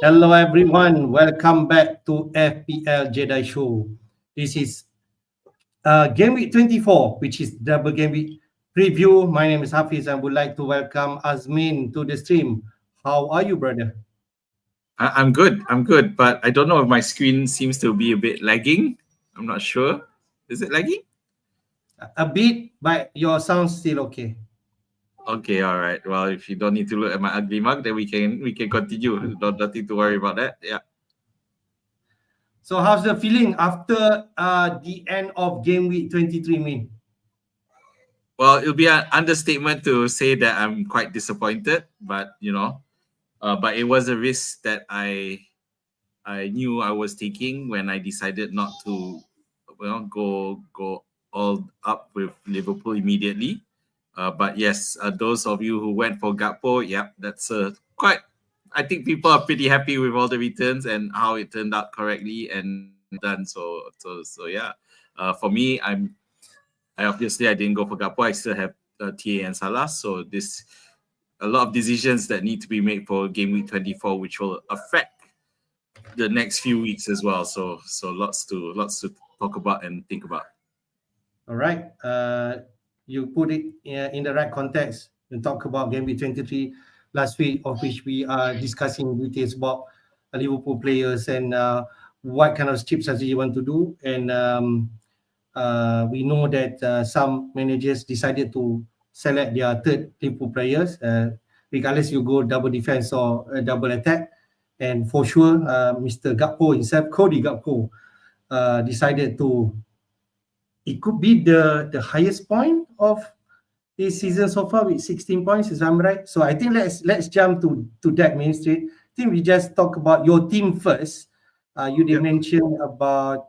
Hello everyone, welcome back to FPL Jedi Show. This is Gameweek 24, which is double game week preview. My name is Hafiz and would like to welcome Azmin to the stream. How are you, brother? I'm good. I'm good, but I don't know if my screen seems to be a bit lagging. I'm not sure. Is it lagging? A bit, but your sound still okay. Okay, all right. Well, if you don't need to look at my ugly mug, then we can continue. Don't nothing to worry about that. Yeah. So how's the feeling after the end of game week 23, Min? Well, it'll be an understatement to say that I'm quite disappointed, but but it was a risk that I knew I was taking when I decided not to, go all up with Liverpool immediately. But yes, those of you who went for Gakpo, yeah, that's quite. I think people are pretty happy with all the returns and how it turned out correctly and done. So yeah. For me, I didn't go for Gakpo. I still have TA and Salah. So this a lot of decisions that need to be made for game week 24, which will affect the next few weeks as well. So lots to talk about and think about. All right. You put it in the right context. You talk about game week 23 last week, of which we are discussing details about Liverpool players and what kind of chips strategy you want to do. And we know that some managers decided to select their third Liverpool players, regardless you go double defense or double attack. And for sure, Mr. Gakpo himself, Cody Gakpo, decided to it could be the highest point of this season so far with 16 points, is I'm right. So I think let's jump to that main street. I think we just talk about your team first. You did Yep. mention about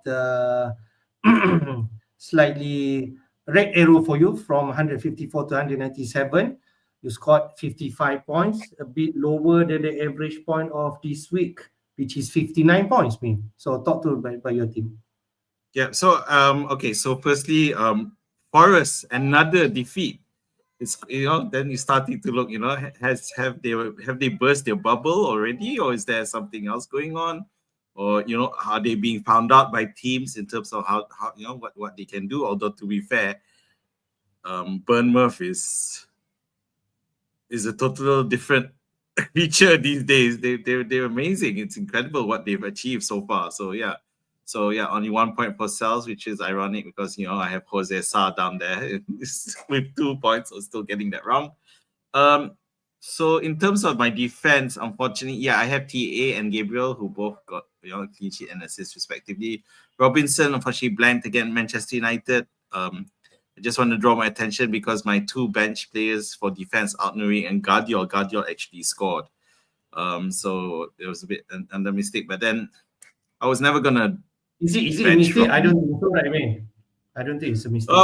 slightly red arrow for you from 154 to 197. You scored 55 points, a bit lower than the average point of this week, which is 59 points. So talk to by your team. Yeah. So okay. So firstly, Forest another defeat. It's then you starting to look. Have they burst their bubble already, or is there something else going on, or are they being found out by teams in terms of how what they can do? Although to be fair, Bournemouth is a total different creature these days. They're amazing. It's incredible what they've achieved so far. So yeah, only 1 point for Sales, which is ironic because I have Jose Sa down there with 2 points. So still getting that wrong. So in terms of my defense, unfortunately, yeah, I have TA and Gabriel who both got clean sheet and assist respectively. Robinson unfortunately blanked against Manchester United. I just want to draw my attention because my two bench players for defense, Altnuri and Guardiol actually scored. So it was a bit under mistake, but then I was never gonna Is it a bench mistake? I Robinson. don't think so, right, man. I don't think it's a mistake.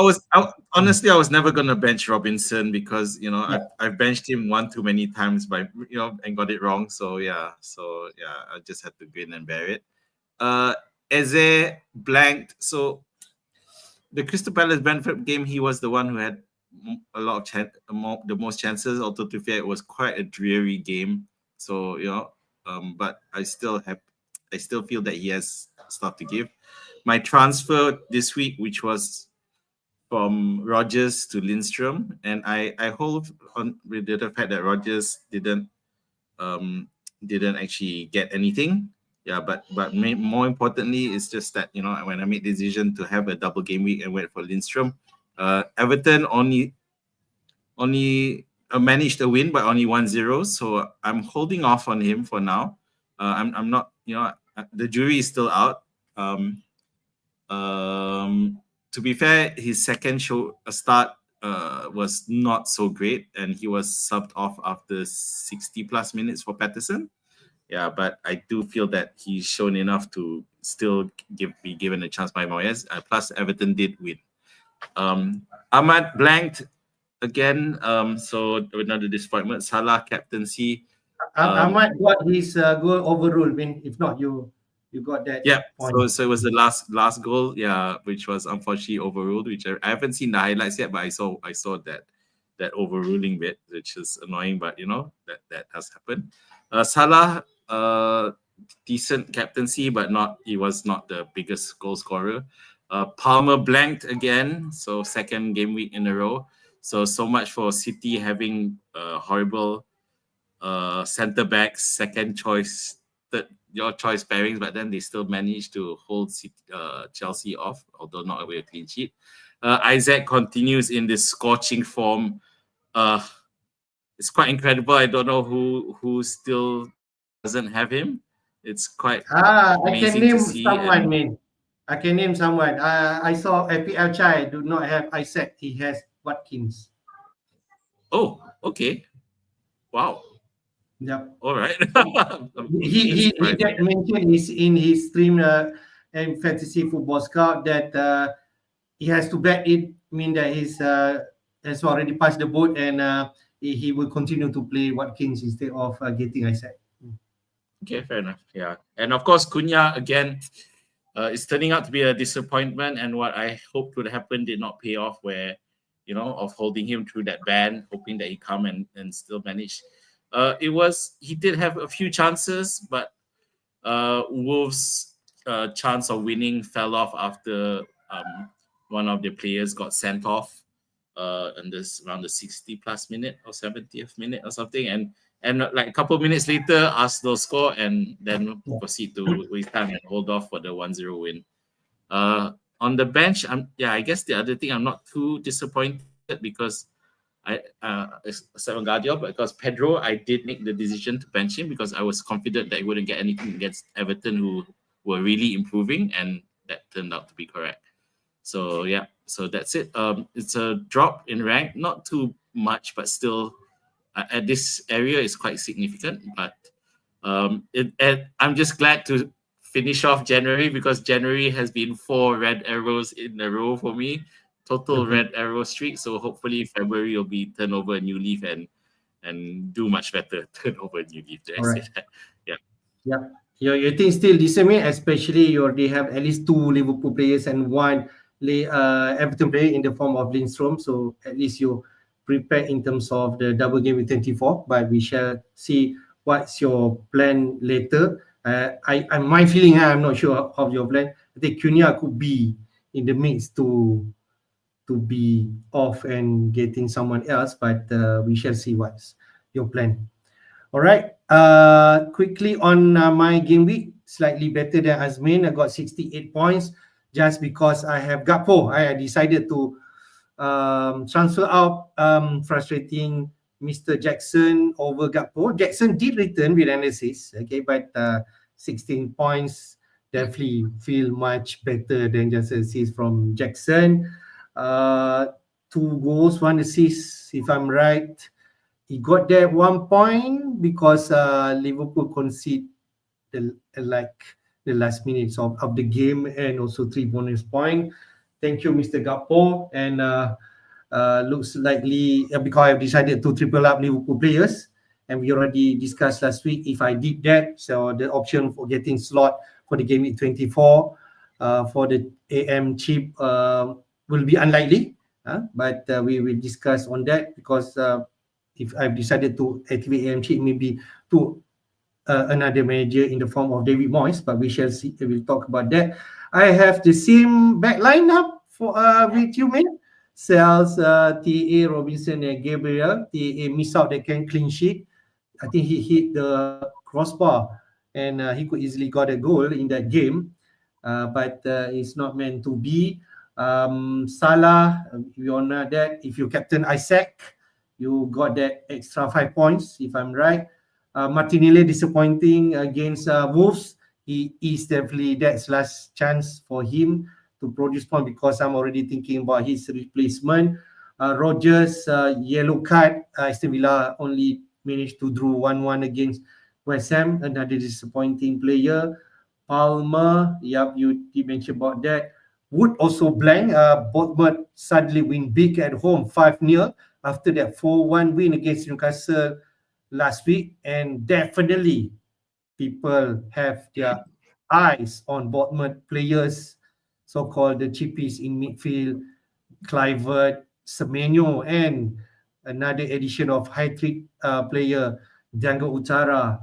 Honestly, I was never gonna bench Robinson because Yeah. I've benched him one too many times by and got it wrong. So yeah, I just had to grin and bear it. Eze blanked. So the Crystal Palace Brentford game, he was the one who had a lot of the most chances. Although to be fair, it was quite a dreary game. So but I still feel that he has stuff to give. My transfer this week, which was from Rodgers to Lindstrom, and I hold on with the fact that Rodgers didn't actually get anything. Yeah, but more importantly, it's just that when I made the decision to have a double game week and went for Lindstrom, Everton only managed a win by only 1-0, so I'm holding off on him for now. I'm not, the jury is still out. To be fair, his second start was not so great, and he was subbed off after 60 plus minutes for Patterson. Yeah, but I do feel that he's shown enough to still be given a chance by Moyes. Plus, Everton did win. Ahmad blanked again, so another disappointment. Salah captaincy. I might got his goal overruled. If not, you got that Yeah, point. so it was the last goal, yeah, which was unfortunately overruled. Which I haven't seen the highlights yet, but I saw that overruling bit, which is annoying. But that has happened. Salah decent captaincy, but he was not the biggest goal scorer. Palmer blanked again, so second game week in a row. So much for City having horrible center backs, second choice, your choice pairings, but then they still managed to hold Chelsea off, although not away a clean sheet. Isaac continues in this scorching form. It's quite incredible. I don't know who still doesn't have him. It's quite I can amazing to name see. someone, man. I can name someone. I saw FPL Chai do not have Isaac. He has Watkins. Oh, okay. Wow. Yep. All right. He that mentioned is in his stream and fantasy football scout that he has to bet it mean that he's has already passed the boat and he will continue to play Watkins instead of getting Isaac. Okay, fair enough. Yeah, and of course Cunha again is turning out to be a disappointment, and what I hoped would happen did not pay off. Where of holding him through that ban, hoping that he come and still manage. He did have a few chances, but Wolves' chance of winning fell off after one of the players got sent off around the 60 plus minute or 70th minute or something, and like a couple of minutes later Arsenal score and then proceed to waste time and hold off for the 1-0 win. On the bench, I guess the other thing, I'm not too disappointed because Seven Guardiola, because Pedro, I did make the decision to bench him because I was confident that he wouldn't get anything against Everton, who were really improving, and that turned out to be correct. So yeah, so that's it. It's a drop in rank, not too much, but still at this area is quite significant. But I'm just glad to finish off January because January has been 4 red arrows in a row for me. Total red arrow streak. So hopefully February will be turn over a new leaf and do much better. Turn over a new leaf. Did I say that? Yeah. Yeah. Your team still decent, especially you already have at least 2 Liverpool players and 1 Everton player in the form of Lindstrom. So at least you prepare in terms of the double game with 24. But we shall see what's your plan later. My feeling, I'm not sure of your plan. I think Cunha could be in the mix to be off and getting someone else, but we shall see what's your plan. All right. Quickly on my game week, slightly better than Azmin. I got 68 points just because I have Gakpo. I decided to transfer out frustrating Mr. Jackson over Gakpo. Jackson did return with an assist, okay, but 16 points definitely feel much better than just assist from Jackson. 2 goals, 1 assist, if I'm right. He got that 1 point because Liverpool conceded the last minutes of the game and also 3 bonus points. Thank you, Mr. Gakpo. And looks likely because I've decided to triple up Liverpool players. And we already discussed last week if I did that. So the option for getting slot for the game week 24 for the AM chip will be unlikely. But we will discuss on that because if I've decided to activate AM chip, maybe to another manager in the form of David Moyes, but we shall see. We'll talk about that. I have the same back lineup for with you, man. Sales, TA, Robinson, and Gabriel. TA miss out the clean sheet. I think he hit the crossbar and he could easily got a goal in that game, but it's not meant to be. Salah, you all know that if you captain Isaac, you got that extra 5 points, if I'm right. Martinelli disappointing against Wolves. He is definitely that's last chance for him to produce point because I'm already thinking about his replacement. Rogers, yellow card. Aston Villa only managed to draw 1-1 against West Ham. Another disappointing player. Palmer, yep, you did mention about that. Wood also blank. Bournemouth suddenly win big at home, 5-0 after that 4-1 win against Newcastle last week, and definitely people have their eyes on Bournemouth players, so-called the chippies in midfield, Clivert, Semenyo, and another addition of high-trick player, Django Utara.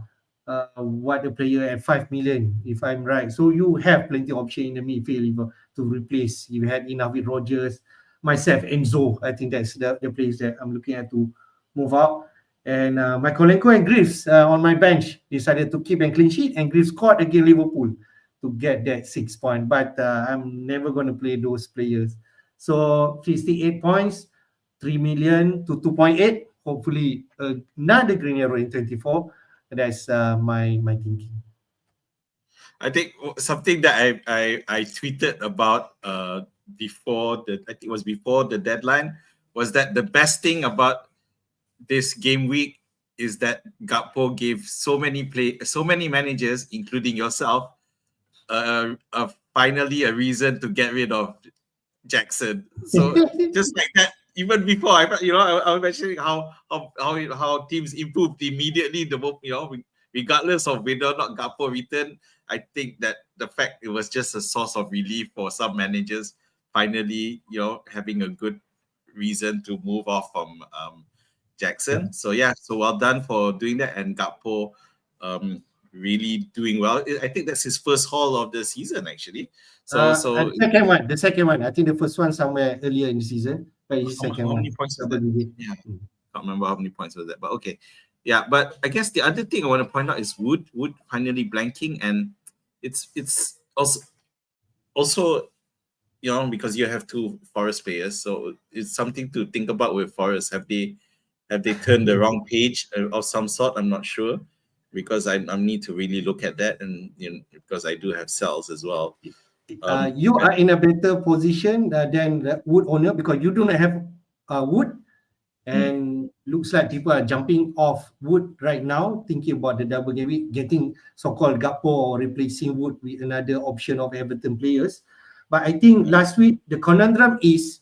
what a player at 5 million, if I'm right. So you have plenty of option in the midfield to replace. You had enough with Rogers, myself, Enzo. I think that's the place that I'm looking at to move out. And Mykolenko and Greaves on my bench decided to keep a clean sheet, and Greaves scored against Liverpool to get that 6 point. But I'm never going to play those players. So 58 points, 3 million to 2.8. Hopefully another green arrow in 24. That's my thinking. I think something that I tweeted about before I think it was before the deadline, was that the best thing about this game week is that Gakpo gave so many managers, including yourself, finally a reason to get rid of Jackson. So just like that, even before I was mentioning how teams improved immediately. Regardless of whether or not Gakpo returned, I think that the fact it was just a source of relief for some managers, finally, having a good reason to move off from Jackson. Yeah. So yeah, so well done for doing that, and Gakpo really doing well. I think that's his first haul of the season, actually. The second one. I think the first one somewhere earlier in the season, but his second one. How many points was that? Yeah, can't remember how many points was that, but okay. Yeah, but I guess the other thing I want to point out is Wood finally blanking, and it's also because you have two Forest players, so it's something to think about with Forest. Have they turned the wrong page of some sort? I'm not sure, because I need to really look at that, and because I do have cells as well. You are in a better position than the Wood owner, because you do not have Wood, and looks like people are jumping off Wood right now, thinking about the double game week, getting so-called Gakpo or replacing Wood with another option of Everton players. But I think last week the conundrum is,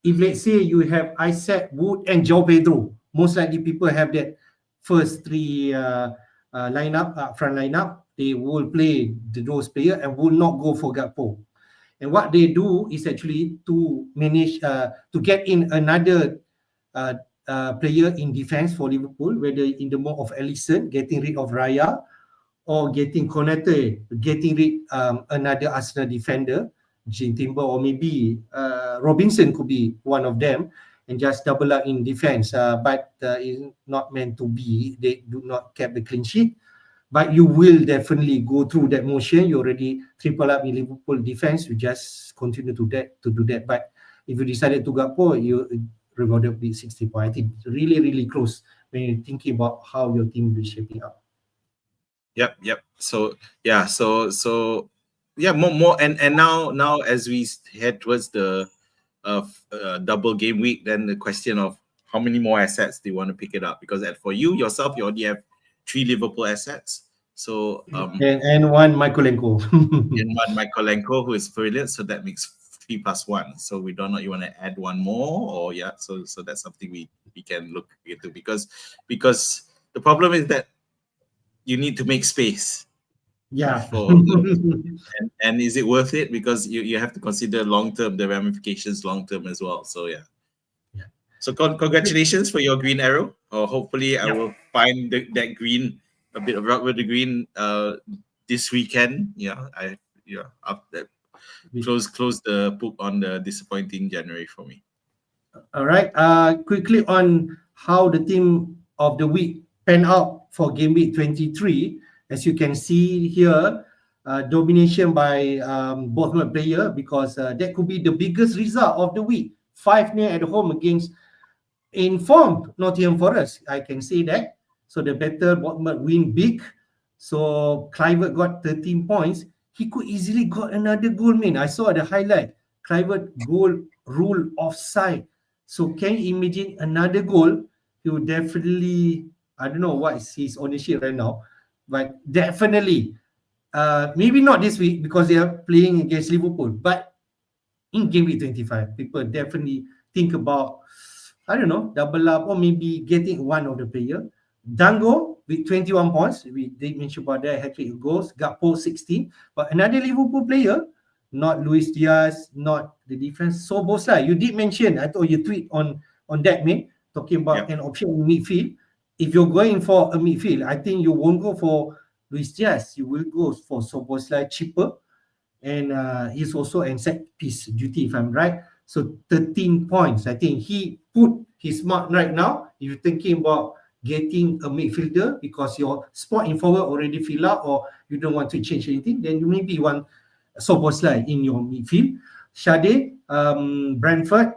if let's say you have Isaac, Wood, and João Pedro, most likely people have that first three front lineup. They will play those players and will not go for Gakpo. And what they do is actually to manage to get in another player in defense for Liverpool, whether in the mode of Alisson, getting rid of Raya, or getting Konate, getting rid another Arsenal defender, Jim Timber, or maybe Robinson could be one of them, and just double up in defense. But it's not meant to be. They do not keep the clean sheet. But you will definitely go through that motion. You already triple up in Liverpool defense. You just continue to do that. But if you decided to Gakpo, you rewarded with 60 points. I think it's really, really close when you're thinking about how your team will be shaping up. Yep. So yeah, so yeah, more and now as we head towards the double game week, then the question of how many more assets do you want to pick it up? Because for you yourself, you already have 3 Liverpool assets. So and one Mykolenko. and one Mykolenko, who is brilliant. So that makes 3 + 1. So we don't know, you want to add one more, or yeah. So that's something we can look into, because the problem is that you need to make space. Yeah. And is it worth it? Because you have to consider long-term, the ramifications long-term as well. So yeah. So congratulations for your green arrow. Or hopefully I will find that green, a bit of rock with the green this weekend. Close the book on the disappointing January for me. All right. Quickly on how the team of the week pan out for game week 23. As you can see here, domination by Bournemouth player, because that could be the biggest result of the week. 5-0 at home against informed Nottingham Forest. I can say that. So the better Bournemouth win big. So Clivert got 13 points. He could easily got another goal, man. I saw the highlight. Clivert goal rule offside. So can you imagine another goal? He would definitely, I don't know what is his ownership right now, but definitely, maybe not this week because they are playing against Liverpool, but in game week 25, people definitely think about, I don't know, double up or maybe getting one of the player. Dango with 21 points. We did mention about that, hat-trick goals. Gakpo 16. But another Liverpool player, not Luis Diaz, not the defense. Soboslai. You did mention, I thought you tweet on that, man, talking about an option in midfield. If you're going for a midfield, I think you won't go for Luis Diaz, you will go for Szoboszlai cheaper, and he's also in set piece duty, if I'm right. So 13 points. I think he put his mark right now. If you're thinking about getting a midfielder because your spot in forward already fill up, or you don't want to change anything, then you maybe want Szoboszlai in your midfield. Shade, Brentford,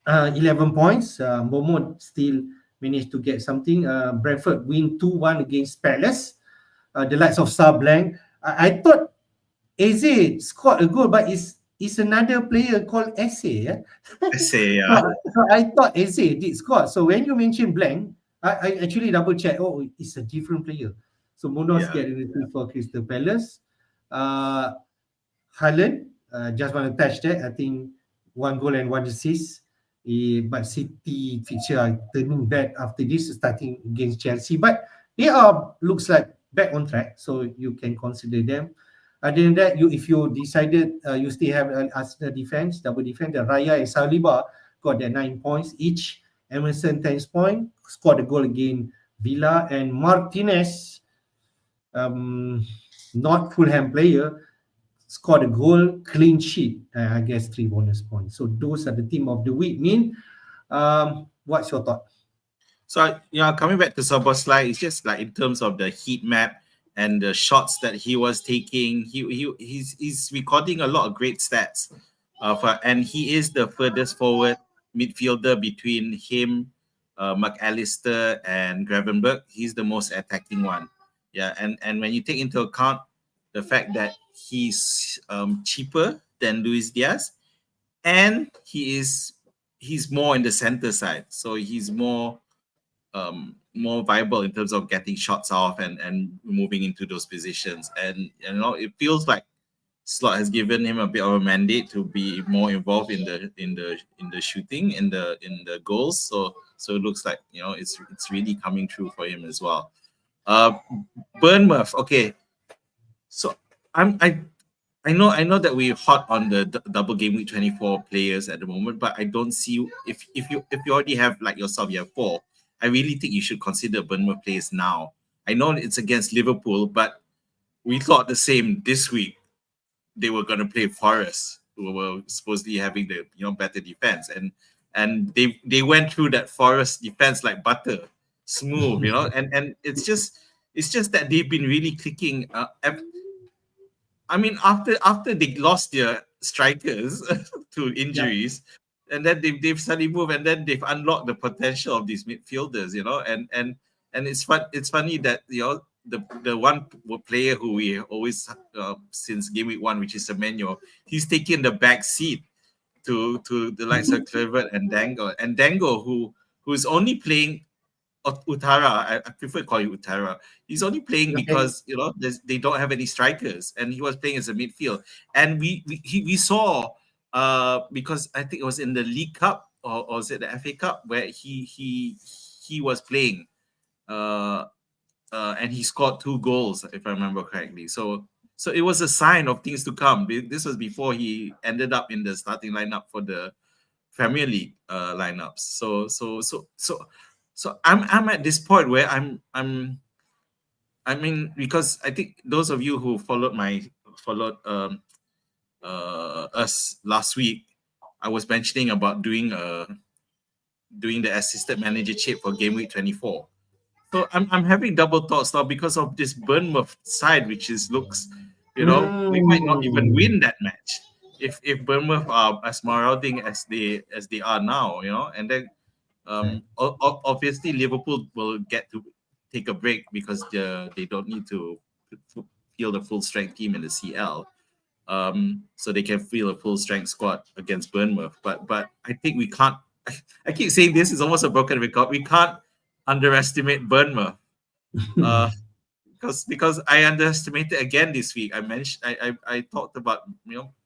11 points. Momo still managed to get something. Brentford win 2-1 against Palace. The likes of Sablanc. I thought Eze scored a goal, but it's another player called Eze. Yeah? I say, So I thought Eze did score. So when you mentioned Blank, I actually double check. Oh, it's a different player. So Munoz Yeah. get anything for Crystal Palace. Haaland, just want to touch that. I think 1 goal and 1 assist. But City fixture are turning bad after this, starting against Chelsea. But they are looks like back on track, so you can consider them. Other than that, if you decided you still have Arsenal defense, double defense, the Raya and Saliba got their 9 points each. Emerson 10 points, scored a goal against Villa, and Martinez, not Fulham player, scored a goal, clean sheet, I guess 3 bonus points. So those are the team of the week. Min, what's your thought? So coming back to Szoboszlai, it's just like in terms of the heat map and the shots that he was taking, he's recording a lot of great stats. And he is the furthest forward midfielder between him, McAllister, and Gravenberch. He's the most attacking one. Yeah, and when you take into account the fact that he's cheaper than Luis Diaz, and he's more in the center side, so he's more viable in terms of getting shots off and moving into those positions. And it feels like Slot has given him a bit of a mandate to be more involved in the shooting, in the goals. So it looks like it's really coming true for him as well. Bournemouth, okay. So I know that we're hot on the double game week 24 players at the moment, but I don't see if you already have like yourself, you have 4. I really think you should consider Bournemouth players now. I know it's against Liverpool, but we thought the same this week. They were going to play Forest, who were supposedly having the better defense, and they went through that Forest defense like butter, smooth, and it's just that they've been really clicking. I mean, after they lost their strikers to injuries, and then they've suddenly moved, and then they've unlocked the potential of these midfielders, and it's fun. It's funny that the one player who we always since game week 1, which is Semenyo, he's taken the back seat to the likes of Kluivert and Dango, who's only playing Utara. I prefer calling you Utara. He's only playing because they don't have any strikers, and he was playing as a midfield. And we saw because I think it was in the League Cup or was it the FA Cup where he was playing, and he scored 2 goals if I remember correctly. So it was a sign of things to come. This was before he ended up in the starting lineup for the Premier League lineups. So I'm at this point where I mean, because I think those of you who followed us last week, I was mentioning about doing the assistant manager chip for game week 24. So I'm having double thoughts now because of this Bournemouth side, which looks, we might not even win that match if Bournemouth are as marauding as they are now, and then obviously Liverpool will get to take a break because they don't need to field a full strength team in the CL, so they can field a full strength squad against Bournemouth. But I think we can't. I keep saying this is almost a broken record. We can't underestimate Bournemouth, because I underestimated again this week. I talked about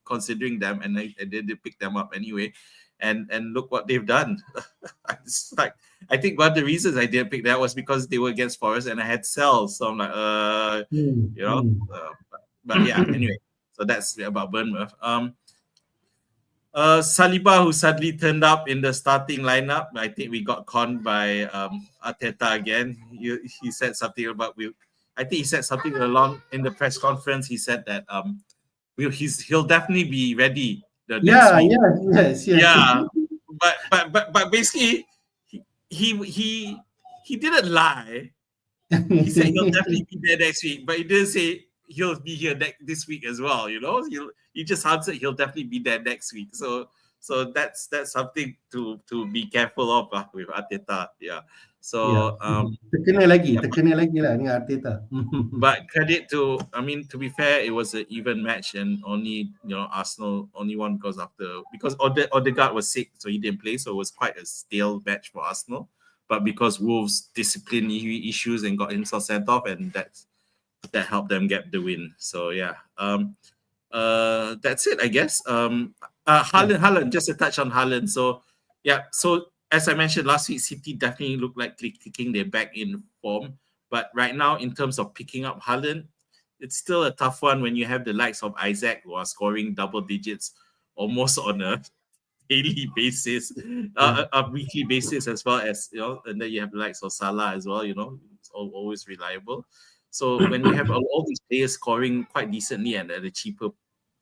considering them, and I did pick them up anyway. And look what they've done. It's like, I think one of the reasons I didn't pick that was because they were against Forest and I had cells. So I'm like, but yeah, anyway. So that's about Bournemouth. Saliba, who suddenly turned up in the starting lineup. I think we got conned by Arteta again. He said something about I think he said something along in the press conference. He said that he'll definitely be ready the next Yeah, week. yes. Yeah, but basically he didn't lie. He said he'll definitely be there next week, but he didn't say he'll be here this week as well. He just answered he'll definitely be there next week. So that's something to be careful of with Arteta. Yeah. Yeah. So Terkena yeah, lagi lah dengan Arteta. but credit to, I mean, to be fair, it was an even match, and only Arsenal only won because Odegaard was sick, so he didn't play, so it was quite a stale match for Arsenal. But because Wolves disciplinary issues and got himself sent off, and that helped them get the win. So yeah, that's it, I guess. Haaland, just a touch on Haaland. So yeah, so as I mentioned last week, City definitely looked like clicking their back in form. But right now, in terms of picking up Haaland, it's still a tough one when you have the likes of Isaac who are scoring double digits almost on a daily basis, a weekly basis as well as, and then you have the likes of Salah as well, it's always reliable. So when you have all these players scoring quite decently and at a cheaper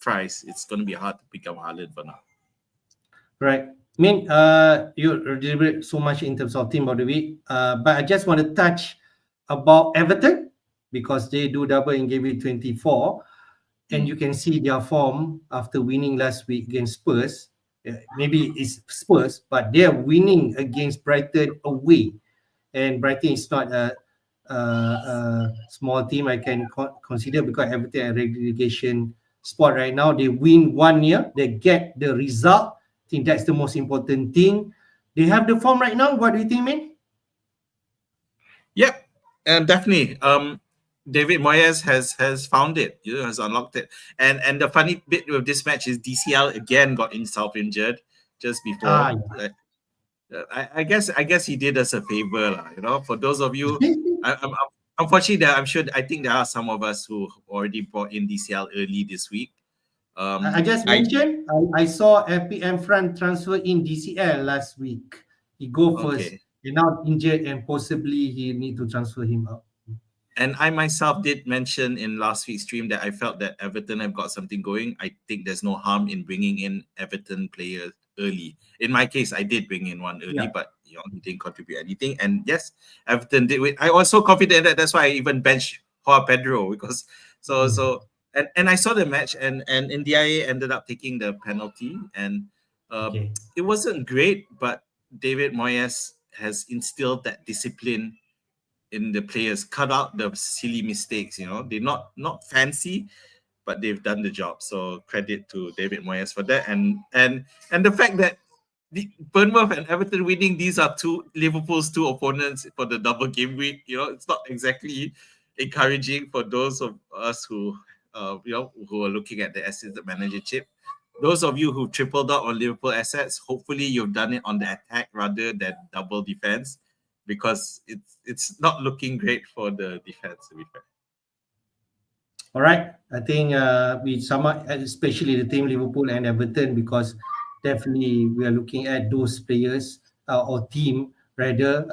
price, it's going to be hard to pick up Haaland for now. Right. I mean, you deliberate so much in terms of team of the week, but I just want to touch about Everton because they do double in game week 24, and you can see their form after winning last week against Spurs. Maybe it's Spurs, but they are winning against Brighton away, and Brighton is not a small team I can consider because Everton are relegation spot right now. They win 1-0, they get the result. I think that's the most important thing. They have the form right now. What do you think, man? Yep, and definitely. David Moyes has found it, has unlocked it. And the funny bit with this match is DCL again got himself injured just before. I guess he did us a favor, for those of you. Unfortunately, I think there are some of us who already brought in DCL early this week. I just mentioned I saw FPM front transfer in DCL last week. He go first. Okay. He's now injured and possibly he need to transfer him out. And I myself did mention in last week's stream that I felt that Everton have got something going. I think there's no harm in bringing in Everton players early. In my case, I did bring in one early, but he didn't contribute anything. And yes, Everton did win. I was so confident that that's why I even benched Joao Pedro because and I saw the match and NDIA ended up taking the penalty and it wasn't great, but David Moyes has instilled that discipline in the players, cut out the silly mistakes. They're not fancy, but they've done the job. So credit to David Moyes for that. And the fact that the Bournemouth and Everton winning, these are Liverpool's two opponents for the double game week. It's not exactly encouraging for those of us who who are looking at the assistant manager chip. Those of you who tripled out on Liverpool assets, hopefully you've done it on the attack rather than double defense, because it's not looking great for the defense, to be fair. All right. I think we sum up, especially the team Liverpool and Everton, because definitely we are looking at those players or team rather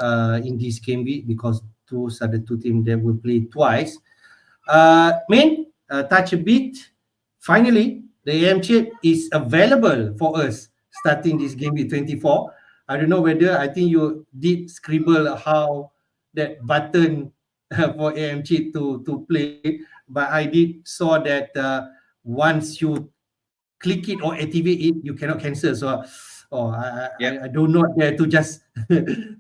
in this game week, because those are the two teams that will play twice. Touch a bit. Finally, the AM chip is available for us starting this game week 24. I don't know whether, I think you did scribble how that button for AM chip to play, but I did saw that once you click it or activate it, you cannot cancel. So I do not dare to just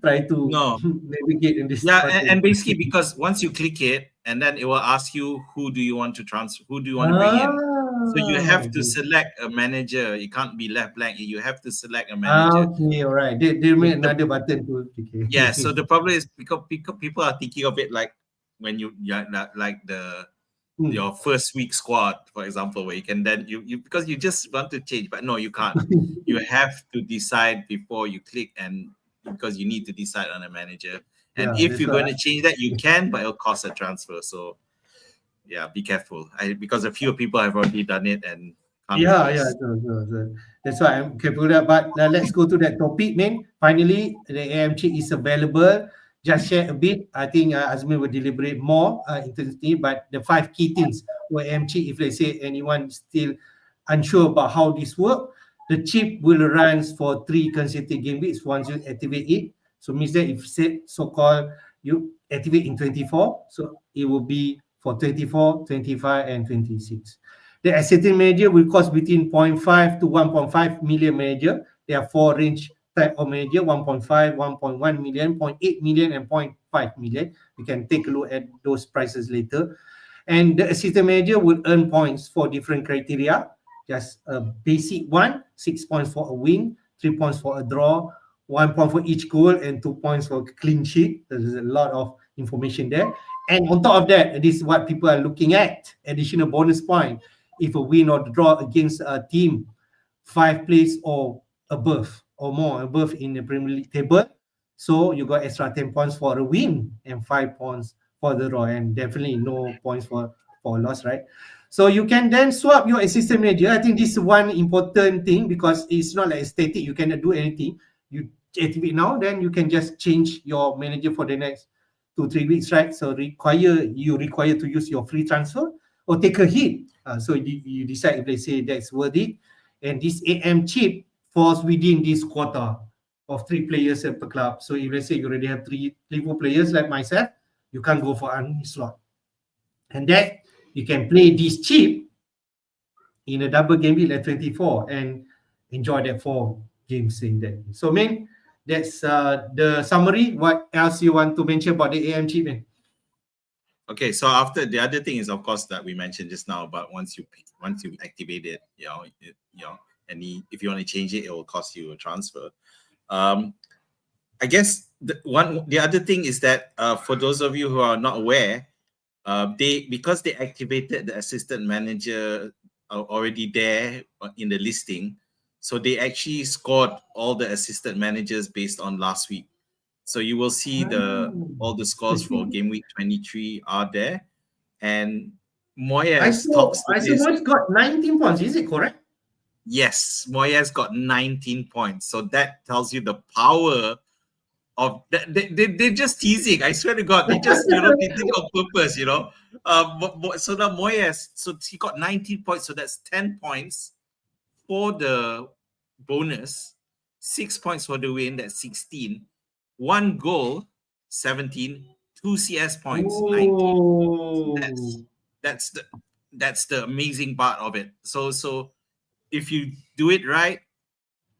try to navigate in this. Yeah, and basically because once you click it, and then it will ask you who do you want to transfer, who do you want to bring in. So you have to select a manager. You can't be left blank. You have to select a manager. Okay, all right. They made another button to. Okay. Yeah. So the problem is because people are thinking of it like when like your first week squad, for example, where you can then you because you just want to change, but no, you can't. You have to decide before you click, and because you need to decide on a manager. And if you're going to change that, you can, but it'll cost a transfer. So yeah, be careful. Because a few people have already done it, and so that's why I'm careful. But let's go to that topic, man. Finally, the AM chip is available. just share a bit. I think Azmin will deliberate more intensity, but the 5 key things were MG. If let's say anyone still unsure about how this works, the chip will run for 3 consecutive game weeks once you activate it. So means that if say so-called you activate in 24, so it will be for 24, 25, and 26. The ascertain manager will cost between 0.5 to 1.5 million manager. There are 4 range type of manager: 1.5, 1.1 million, 0.8 million, and 0.5 million. We can take a look at those prices later. And the assistant manager will earn points for different criteria. Just a basic one: 6 points for a win, 3 points for a draw, 1 point for each goal, and 2 points for clean sheet. There's a lot of information there. And on top of that, this is what people are looking at: additional bonus point if a win or draw against a team 5 place or above or more above in the Premier League table. So you got extra 10 points for a win and 5 points for the draw, and definitely no points for a loss, right? So you can then swap your assistant manager. I think this is one important thing because it's not like static. You cannot do anything. You activate now, then you can just change your manager for the next 2-3 weeks, right? So you require to use your free transfer or take a hit. So you decide if they say that's worth it. And this AM chip falls within this quota of 3 players per club. So if let's say you already have 3 Liverpool players like myself, you can't go for any slot. And that you can play this chip in a double game week like 24 and enjoy that 4 games in that. So man, that's the summary. What else you want to mention about the AM chip, man? Okay, so after the other thing is, of course, that we mentioned just now, but once you activate it, if you want to change it, it will cost you a transfer. I guess the other thing is that for those of you who are not aware, because they activated the assistant manager already there in the listing, so they actually scored all the assistant managers based on last week. So you will see all the scores for game week 23 are there, and Moyes tops the list. Moyes got 19 points. Is it correct? Yes, Moyes got 19 points. So that tells you the power of that. They're just teasing. I swear to God, they just they did it on purpose. So now Moyes, so he got 19 points. So that's 10 points for the bonus, 6 points for the win. That's 16. 1 goal, 17, 2 CS points, 19. That's the amazing part of it. So if you do it right,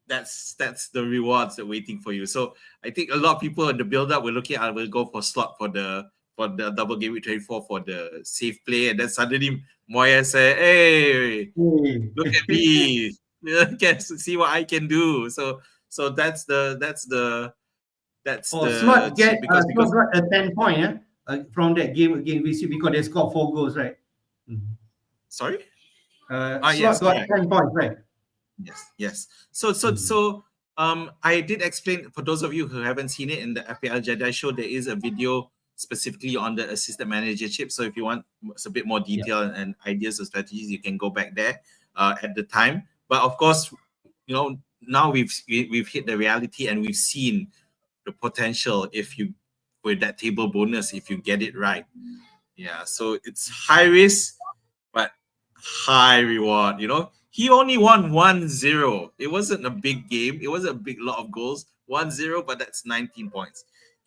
that's the rewards that are waiting for you. So I think a lot of people in the build-up will will go for slot for the double game week 24 for the safe play, and then suddenly Moya say, "Hey, look at me, can see what I can do." So that's the slot get because got a 10 point from that game against VC because they scored 4 goals, right? Sorry? Slot yes, got 10 points, right? Yes. So I did explain for those of you who haven't seen it in the FPL Jedi Show, there is a video specifically on the assistant manager chip. So if you want a bit more detail and ideas or strategies, you can go back there at the time. But of course, now we've hit the reality and we've seen the potential with that table bonus if you get it right. Yeah, so it's high risk but high reward. He only won 1-0. It wasn't a big game. It wasn't a big lot of goals. 1-0, but that's 19 points.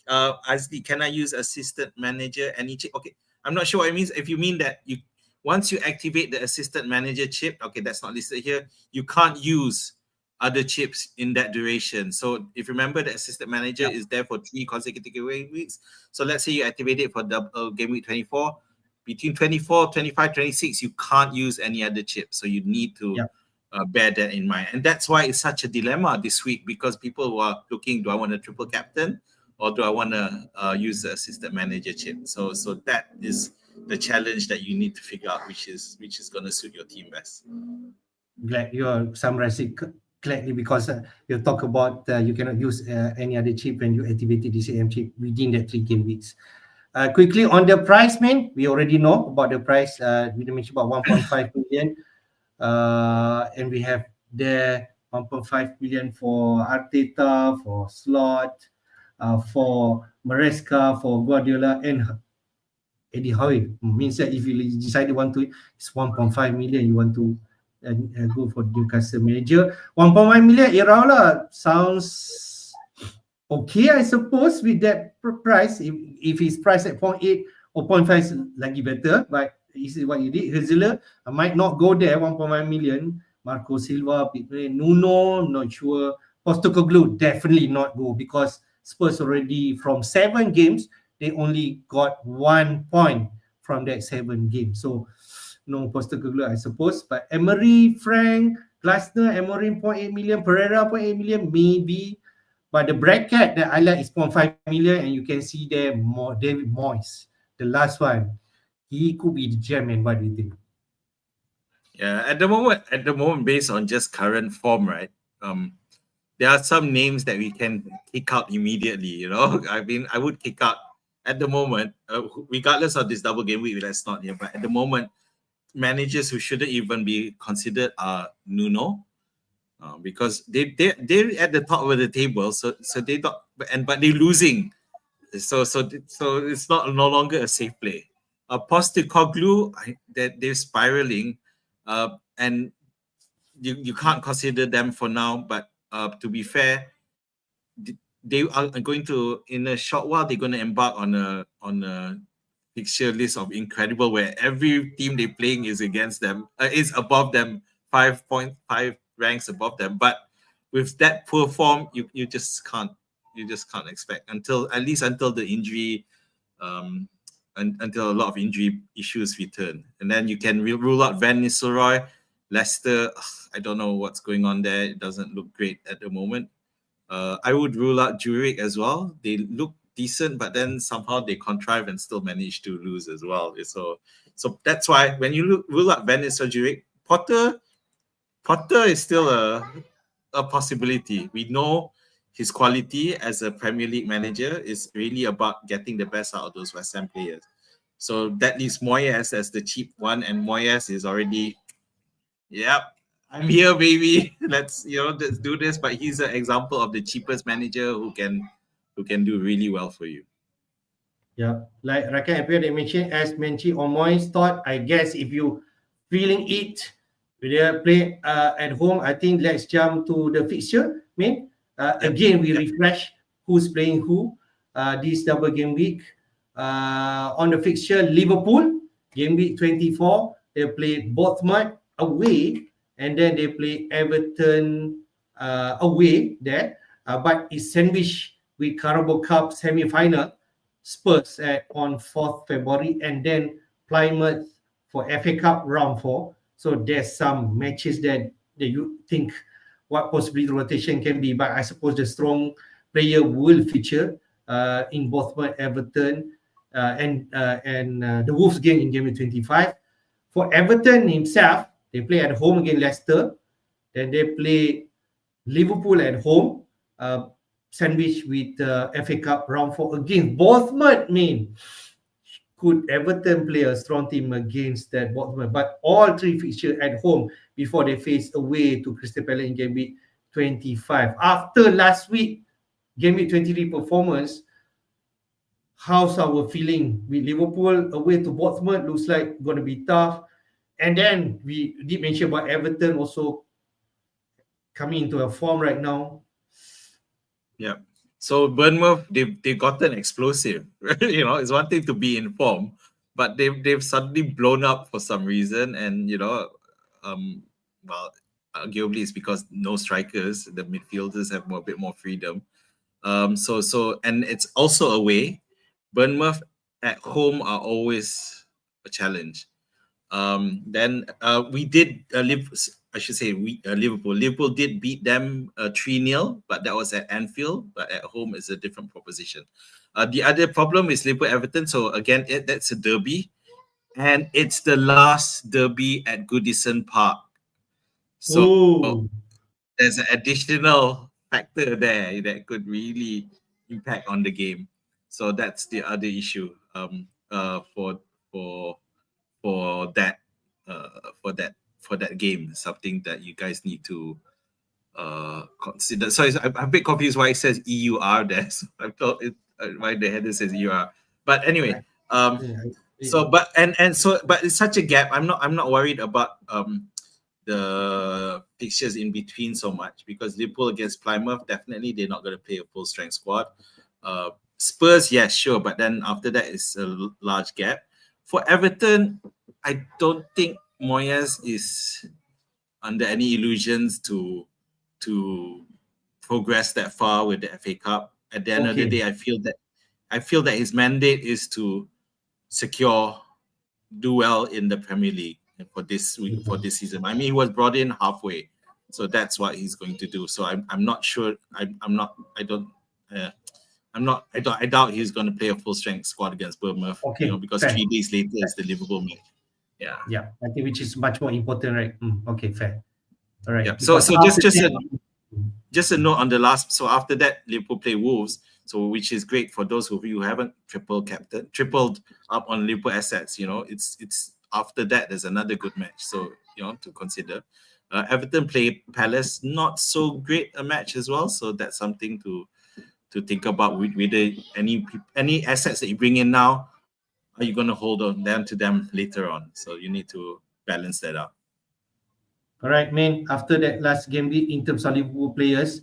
Asli, can I use assistant manager okay, I'm not sure what it means. If you mean that once you activate the assistant manager chip, okay, that's not listed here, you can't use other chips in that duration. So if you remember, the assistant manager is there for 3 consecutive weeks. So let's say you activate it for game week 24. Between 24, 25, 26, you can't use any other chip. So you need to bear that in mind. And that's why it's such a dilemma this week, because people who are looking, do I want a triple captain or do I want to use the assistant manager chip? So that is the challenge that you need to figure out, which is going to suit your team best. Glad you're summarizing clearly, because you talk about you cannot use any other chip when you activated this AM chip within the 3 game weeks. Quickly on the price, man, we already know about the price. We mentioned about 1.5 million, and we have there 1.5 million for Arteta, for Slot, for Maresca, for Guardiola, and Eddie Howe. Means that if you decide you want to, it's 1.5 million. You want to go for Newcastle manager. 1.1 million era lah. Sounds okay, I suppose, with that price. If it's priced at 0.8 or 0.5 is lagi better. But this is what you did. Herzler might not go there. 1.1 million. Marco Silva, Nuno, not sure. Postecoglou definitely not go, because Spurs already from 7 games they only got 1 point from that 7 games. So no Postecoglou, I suppose. But Emery, Frank, Glasner, Emery 0.8 million, Pereira 0.8 million, maybe. But the bracket that I like is 0.5 million, and you can see there more David Moyes, the last one. He could be the gem, and what do you think? Yeah, at the moment, based on just current form, right? There are some names that we can kick out immediately. You know, I mean, I would kick out at the moment, regardless of this double game week. That's not here, but at the moment, managers who shouldn't even be considered are Nuno, because they're at the top of the table, so they don't, but they're losing, so it's no longer a safe play. Postecoglou, that they're spiraling, and you can't consider them for now. But to be fair, they are going to, in a short while, they're going to embark on a fixture list of incredible, where every team they're playing is against them, is above them, 5.5 ranks above them. But with that poor form, you just can't expect until the injury, until a lot of injury issues return, and then you can rule out Van Nistelrooy. Leicester, I don't know what's going on there. It doesn't look great at the moment. I would rule out Zurich as well. They look decent, but then somehow they contrive and still manage to lose as well. So that's why when you rule out Venice or Zurich, Potter is still a possibility. We know his quality as a Premier League manager is really about getting the best out of those West Ham players. So that leaves Moyes as the cheap one, and Moyes is already, I'm here, baby. Let's do this. But he's an example of the cheapest manager who can do really well for you. Yeah, like Rakan appeared they mentioned, as Menchi or Moyes thought, I guess if you feeling it, we play at home, I think let's jump to the fixture. Again, we refresh who's playing who this double game week. On the fixture, Liverpool, game week 24, they play Bournemouth away, and then they play Everton away there. But it's sandwiched with Carabao Cup semi-final, Spurs on 4th February, and then Plymouth for FA Cup round 4. So there's some matches that you think what possibly the rotation can be, but I suppose the strong player will feature in both Everton and the Wolves game in game 25. For Everton himself, they play at home against Leicester, then they play Liverpool at home, sandwich with FA Cup round 4 against Bournemouth. Could Everton play a strong team against that Bournemouth? But all 3 fixtures at home before they face away to Crystal Palace in game week 25. After last week, game week 23 performance, how's our feeling with Liverpool away to Bournemouth? Looks like going to be tough. And then we did mention about Everton also coming into a form right now. Yeah. So Bournemouth, they've gotten explosive. It's one thing to be in form, but they've suddenly blown up for some reason, and arguably it's because no strikers. The midfielders have a bit more freedom. So and it's also away. Bournemouth at home are always a challenge. Then we did Liverpool. Liverpool did beat them 3-0, but that was at Anfield. But at home is a different proposition. The other problem is Liverpool Everton. So again, that's a derby, and it's the last derby at Goodison Park. So there's an additional factor there that could really impact on the game. So that's the other issue for that game. Something that you guys need to considered. So I'm a bit confused why it says EUR there. So I thought why the header says EUR. But anyway, so but it's such a gap. I'm not worried about the fixtures in between so much, because Liverpool against Plymouth, definitely they're not going to play a full strength squad. Spurs, yes, sure, but then after that it's a large gap. For Everton, I don't think Moyes is under any illusions to progress that far with the FA Cup. At the end of the day, I feel that his mandate is to do well in the Premier League for this season. I mean, he was brought in halfway, so that's what he's going to do. So I'm not sure. I doubt he's going to play a full strength squad against Bournemouth. Because fair. 3 days later is the Liverpool match. Yeah, I think which is much more important, right? Okay, fair. All right. Yeah. So just a note on the last. So after that, Liverpool play Wolves. So which is great for those of you who haven't tripled up on Liverpool assets. It's after that there's another good match. So to consider. Everton played Palace, not so great a match as well. So that's something to think about with any assets that you bring in now. Are you going to hold on to them later on? So you need to balance that out. All right, man. After that last game week, in terms of Liverpool players,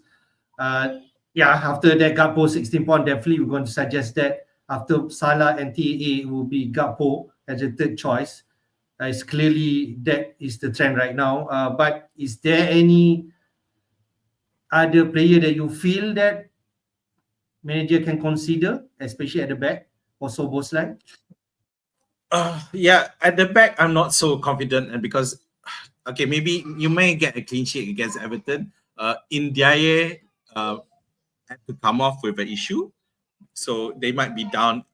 after that Gakpo 16 points, definitely we're going to suggest that after Salah and TAA, it will be Gakpo as a third choice. It's clearly that is the trend right now. But is there any other player that you feel that manager can consider, especially at the back, or Szoboszlai? At the back, I'm not so confident, and because maybe you may get a clean sheet against Everton. Ndiaye had to come off with an issue, so they might be down.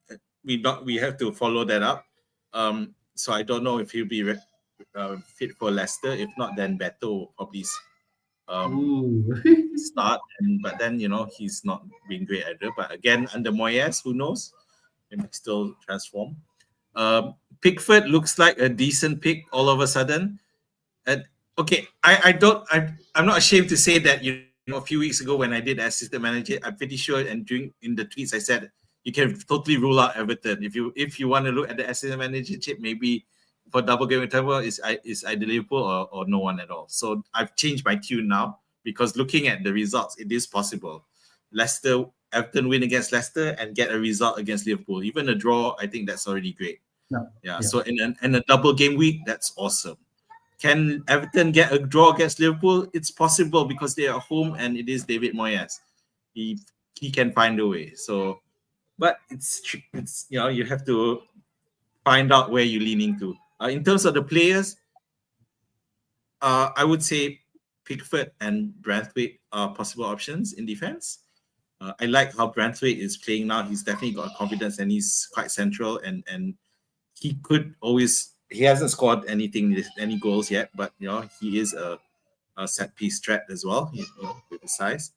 We have to follow that up. So I don't know if he'll be fit for Leicester. If not, then Beto will probably start. But then he's not being great either. But again, under Moyes, who knows? He might still transform. Pickford looks like a decent pick all of a sudden. I'm not ashamed to say that a few weeks ago when I did assistant manager, I'm pretty sure, and in the tweets I said you can totally rule out Everton. If you want to look at the assistant manager chip, maybe for double game interval is either Liverpool or no one at all. So I've changed my tune now, because looking at the results, it is possible. Everton win against Leicester and get a result against Liverpool. Even a draw, I think that's already great. Yeah. So in a double game week, that's awesome. Can Everton get a draw against Liverpool? It's possible, because they are at home and it is David Moyes. He can find a way. So, but it's you have to find out where you're leaning to. In terms of the players, I would say Pickford and Branthwaite are possible options in defense. I like how Branthwaite is playing now. He's definitely got confidence and he's quite central, and he could always. He hasn't scored any goals yet, but he is a set piece threat as well. With his size.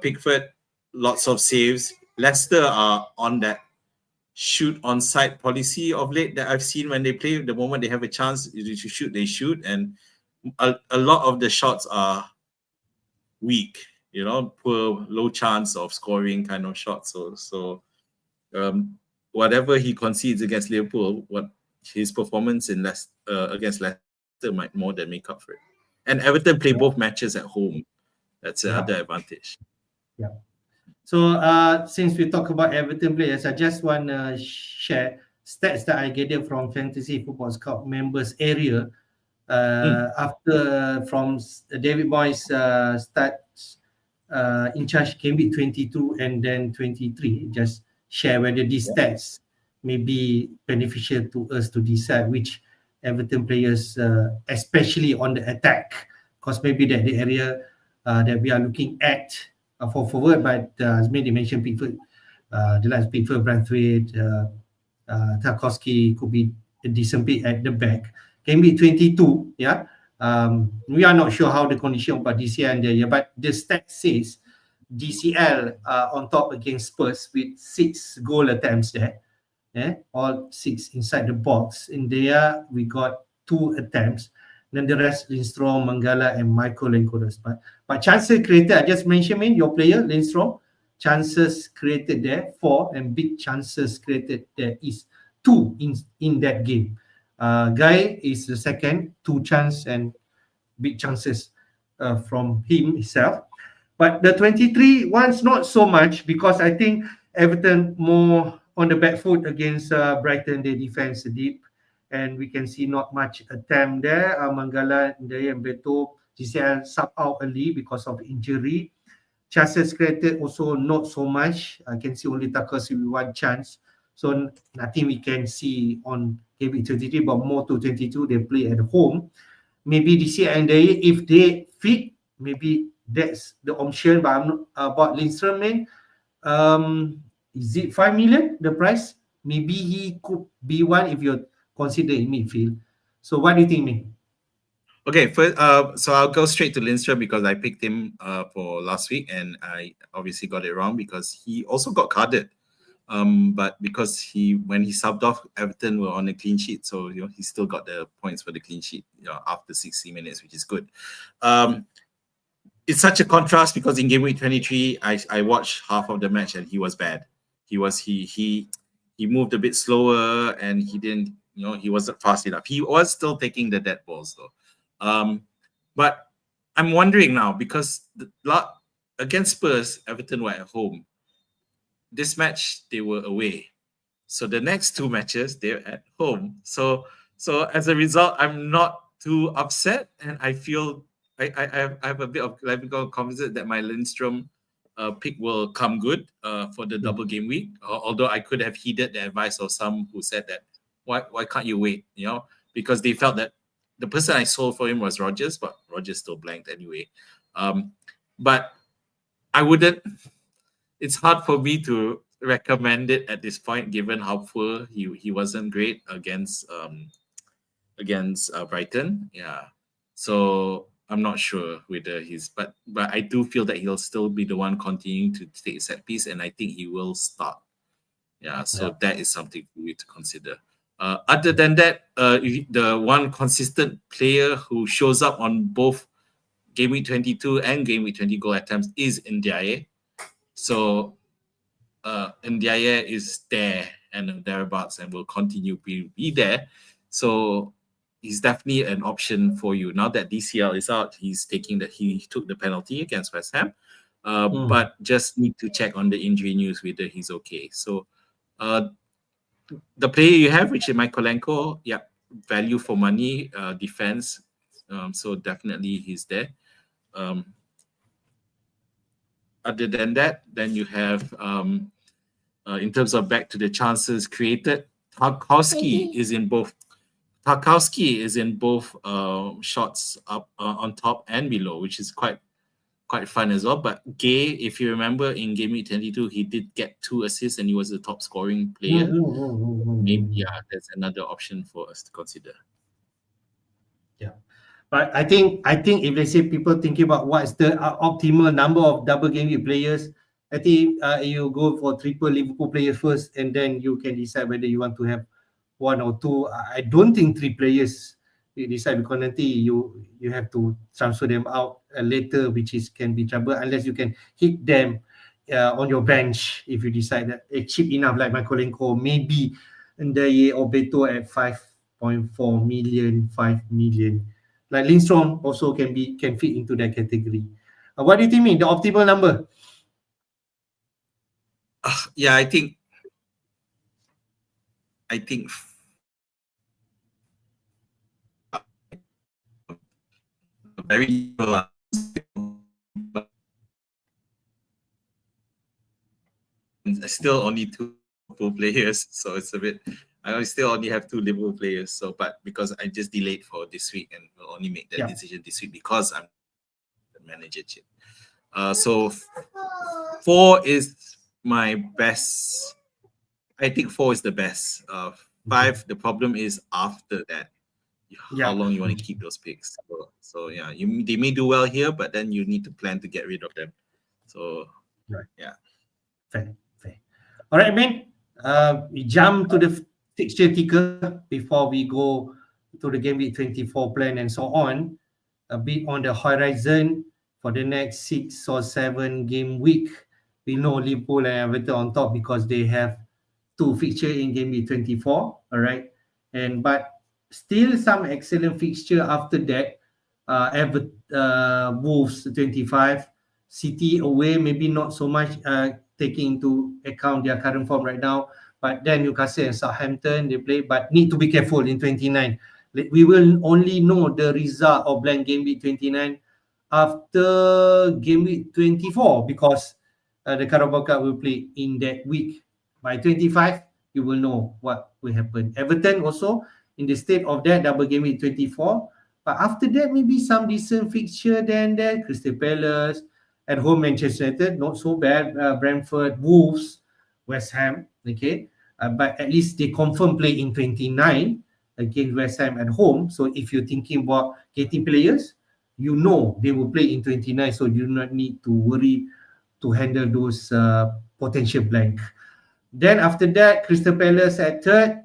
Pickford, lots of saves. Leicester are on that shoot on sight policy of late that I've seen when they play. The moment they have a chance to shoot, they shoot, and a lot of the shots are weak. Poor, low chance of scoring kind of shots. So whatever he concedes against Liverpool, his performance against Leicester might more than make up for it. And Everton play both matches at home. That's another advantage. Yeah. So since we talk about Everton players, I just want to share stats that I gathered from Fantasy Football Scout members area after from David Moyes starts in charge game week 22 and then 23. Just share whether these stats may be beneficial to us to decide which Everton players, especially on the attack, because maybe that the area that we are looking at for forward. But Azmin, you mentioned Pickford, the likes Pickford, Branthwaite, Tarkowski could be a decent pick at the back. Game week 22, we are not sure how the condition of DCL and the year, but the stat says DCL on top against Spurs with 6 goal attempts there. All 6 inside the box. In there, we got 2 attempts. Then the rest, Lindstrom, Mangala, and Michael and Kodas. But chances created, I just mentioned, your player, Lindstrom, chances created there, 4, and big chances created there is 2 in that game. Guy is the second, 2 chance and big chances from him himself. But the 23 ones, not so much, because I think Everton more on the back foot against Brighton. They defense deep, and we can see not much attempt there. Mangala, Ndaya, and Beto, GCL sub out early because of injury. Chances created also not so much. I can see only Takasi with 1 chance. So nothing we can see on Gameweek 23, but more to 22. They play at home. Maybe this year and they, if they fit, maybe that's the option. But I'm not about Lindstrom, man. Is it 5 million the price? Maybe he could be one if you consider in midfield. So what do you think, man? Okay, first, so I'll go straight to Lindstrom because I picked him for last week and I obviously got it wrong because he also got carded. But because when he subbed off, Everton were on a clean sheet, so he still got the points for the clean sheet after 60 minutes, which is good. It's such a contrast because in Gameweek 23, I watched half of the match and he was bad. He moved a bit slower and he didn't, he wasn't fast enough. He was still taking the dead balls though. But I'm wondering now because against Spurs, Everton were at home. This match they were away, so the next 2 matches they're at home. So as a result, I'm not too upset, and I feel I have a bit of confidence that my Lindstrom pick will come good for the double game week. Although I could have heeded the advice of some who said that why can't you wait? Because they felt that the person I sold for him was Rodgers, but Rodgers still blanked anyway. But I wouldn't. It's hard for me to recommend it at this point, given how poor he wasn't great against Brighton. Yeah, so I'm not sure whether but I do feel that he'll still be the one continuing to take set piece, and I think he will start. Yeah, so that is something for you to consider. Other than that, the one consistent player who shows up on both Gameweek 22 and Gameweek 20 goal attempts is Ndiaye. So Ndiaye is there and thereabouts and will continue to be there. So he's definitely an option for you. Now that DCL is out, he took the penalty against West Ham. But just need to check on the injury news whether he's okay. So the player you have, Richard Mykolenko, value for money, defense. So definitely he's there. Other than that, then you have, in terms of back to the chances created, Tarkowski is in both. Tarkowski is in both shots up on top and below, which is quite fun as well. But Gay, if you remember in Gameweek 22, he did get 2 assists and he was the top scoring player. Maybe that's another option for us to consider. Yeah. But I think if let's say people thinking about what's the optimal number of double game week players, I think you go for triple Liverpool players first, and then you can decide whether you want to have 1 or 2. I don't think 3 players you decide because nanti you have to transfer them out later, which can be trouble unless you can hit them on your bench. If you decide that cheap enough, like Mykolenko, maybe Ndaye or Beto at 5.4 million, 5 million. Like Lindstrom also can fit into that category. What do you think, the optimal number? Yeah, I think very still only 2 players, so it's a bit. I still only have 2 Liverpool players, so but because I just delayed for this week and will only make that decision this week because I'm the manager. So 4 is my best. I think 4 is the best. 5, the problem is after that, how long you want to keep those picks. So yeah, they may do well here, but then you need to plan to get rid of them. So yeah, fair. All right, man. We jump to the fixture ticker before we go to the Game Week 24 plan and so on, a bit on the horizon for the next 6 or 7 game week. We know Liverpool and Everton on top because they have 2 fixture in Game Week 24, all right? But still some excellent fixture after that. Wolves 25, City away, maybe not so much taking into account their current form right now. But then Newcastle and Southampton, they play, but need to be careful in 29. We will only know the result of blank Game Week 29 after Game Week 24 because the Carabao Cup will play in that week. By 25, you will know what will happen. Everton also in the state of that double Game Week 24. But after that, maybe some decent fixture then there. Crystal Palace, at home Manchester United, not so bad. Brentford, Wolves, West Ham, okay. But at least they confirm play in 29 against West Ham at home. So if you're thinking about getting players, you know they will play in 29. So you do not need to worry to handle those potential blank. Then after that, Crystal Palace at third.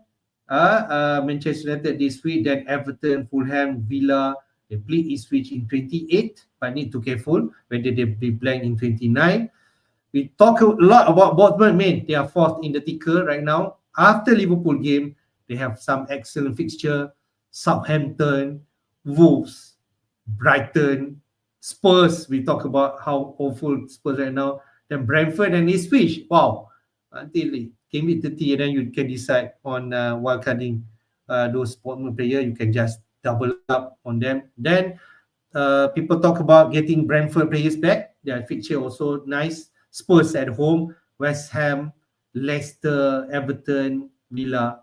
Manchester United this week, then Everton, Fulham, Villa. They play each switch in 28, but need to careful whether they be blank in 29. We talk a lot about Bournemouth, man. They are fourth in the ticker right now. After Liverpool game, they have some excellent fixture. Southampton, Wolves, Brighton, Spurs. We talk about how awful Spurs right now. Then Brentford and Ipswich. Wow. Until Game Week 30, and then you can decide on wildcarding those Bournemouth players. You can just double up on them. Then people talk about getting Brentford players back. Their fixture also nice. Spurs at home, West Ham, Leicester, Everton, Villa.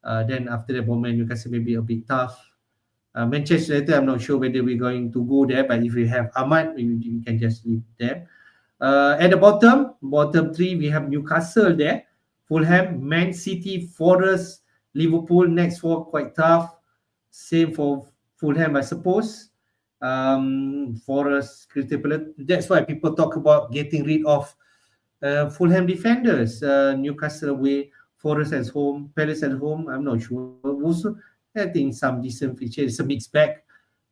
Then after that, Bournemouth, Newcastle may be a bit tough. Manchester United, I'm not sure whether we're going to go there, but if we have Ahmad, you can just leave them. At the bottom 3, we have Newcastle there, Fulham, Man City, Forest, Liverpool. Next 4 quite tough. Same for Fulham, I suppose. Forest, Crystal Palace. That's why people talk about getting rid of Fulham defenders. Newcastle away, Forest at home, Palace at home. I'm not sure. Also, I think some decent features. It's a mixed bag.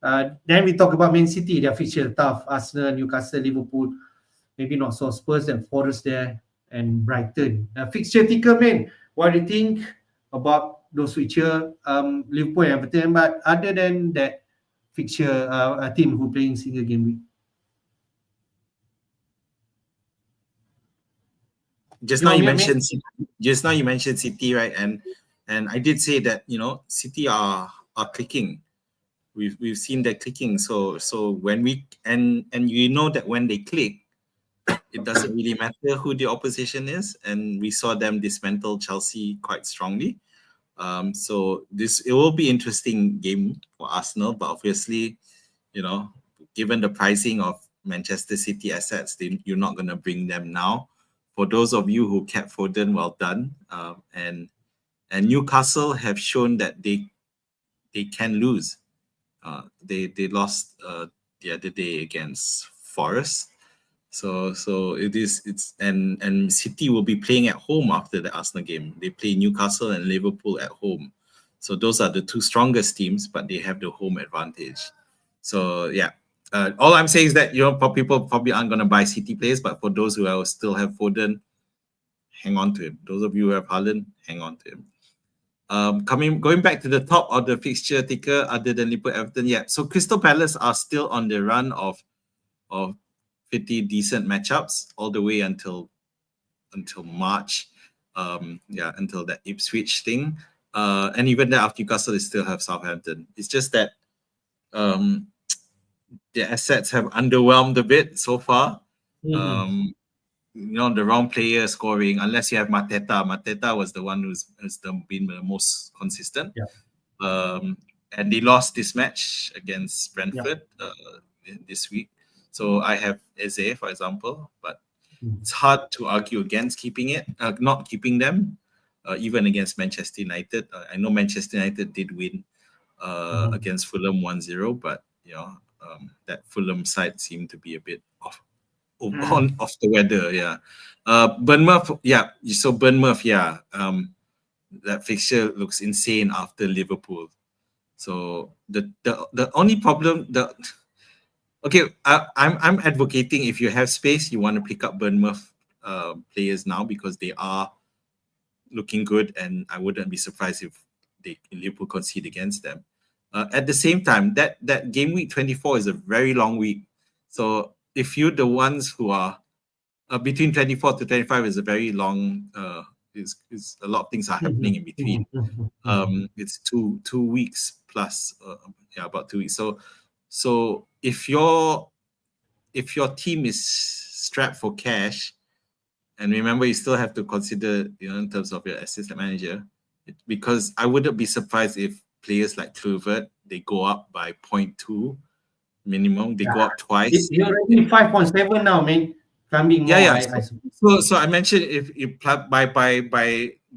Then we talk about Man City. Their feature tough. Arsenal, Newcastle, Liverpool. Maybe not so. Spurs and Forest there, and Brighton. Fixture ticker, man. What do you think about those fixture? Liverpool and Everton. But other than that fixture, a team who playing single game week. Just now you mentioned City, right? And I did say that City are clicking. We've seen that clicking. So when we and you know that when they click, it doesn't really matter who the opposition is, and we saw them dismantle Chelsea quite strongly. So it will be interesting game for Arsenal, but obviously, given the pricing of Manchester City assets, you're not going to bring them now. For those of you who kept Foden, well done. And Newcastle have shown that they can lose. They lost the other day against Forest. So it's and City will be playing at home after the Arsenal game. They play Newcastle and Liverpool at home. So those are the 2 strongest teams, but they have the home advantage. So yeah. All I'm saying is that people probably aren't going to buy City players, but for those who still have Foden, hang on to him. Those of you who have Haaland, hang on to him. Going back to the top of the fixture ticker, other than Liverpool, Everton, yeah. So Crystal Palace are still on the run of pretty decent matchups all the way until March. Until that Ipswich thing. And even then, after Newcastle, they still have Southampton. It's just that the assets have underwhelmed a bit so far. The wrong player scoring, unless you have Mateta. Mateta was the one who's been the most consistent. Yeah. And they lost this match against Brentford this week. So I have Eze, for example, but it's hard to argue against not keeping them, even against Manchester United. I know Manchester United did win against Fulham 1-0, but that Fulham side seemed to be a bit off the weather. Yeah. Bournemouth. Yeah. So Bournemouth. Yeah. That fixture looks insane after Liverpool. So the only problem I'm advocating if you have space, you want to pick up Bournemouth players now because they are looking good, and I wouldn't be surprised if Liverpool concede against them. At the same time, that game week 24 is a very long week. So if you're the ones who are between 24 to 25 is a very long. Is a lot of things are happening in between. It's two weeks plus. About 2 weeks. So if your team is strapped for cash, and remember, you still have to consider, in terms of your assistant manager, because I wouldn't be surprised if players like Kluivert, they go up by 0.2 minimum. They go up twice. You're already 5.7 now, man. So I mentioned if you by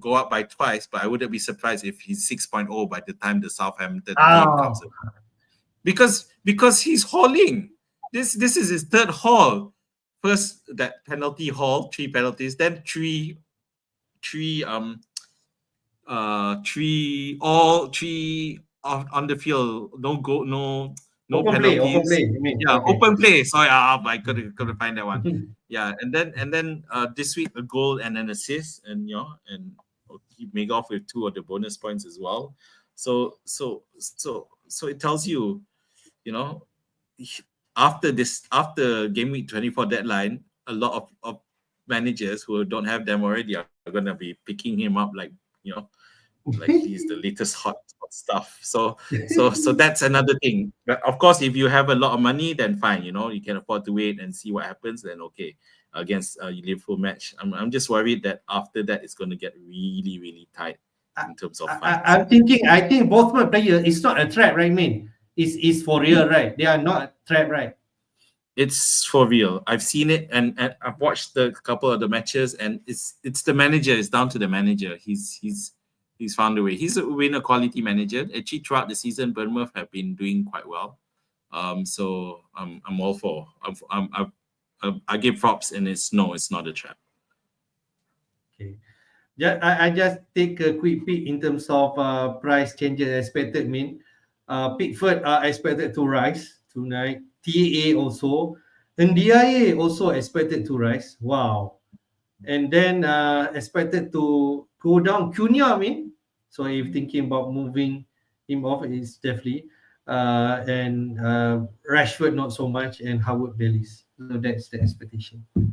go up by twice, but I wouldn't be surprised if he's 6.0 by the time the Southampton game comes up. Because he's hauling. This is his third haul. First that penalty haul, 3 penalties, then three all three on the field, no goal, no open penalties. Play, open play. Sorry, I couldn't find that one. And then this week a goal and an assist, and he make off with 2 of the bonus points as well. So it tells you, after game week 24 deadline, a lot of managers who don't have them already are going to be picking him up like he's the latest hot stuff. So that's another thing. But of course, if you have a lot of money, then fine. You can afford to wait and see what happens. Then okay, against Liverpool match, I'm just worried that after that it's going to get really, really tight in terms of. I think both my players, it's not a trap, right, man? It's for real, right? They are not a trap, right? It's for real. I've seen it, and I've watched a couple of the matches, and it's the manager. It's down to the manager. He's found a way. He's a winner quality manager. Actually, throughout the season, Bournemouth have been doing quite well. So I'm all for. I give props, and it's not a trap. Okay. I just take a quick peek in terms of price changes expected. Pickford are expected to rise tonight. TAA also, and DIA also expected to rise. Wow. And then expected to go down. Cunha, so if thinking about moving him off, it's definitely and Rashford not so much, and Howard Bellis. So that's the expectation. All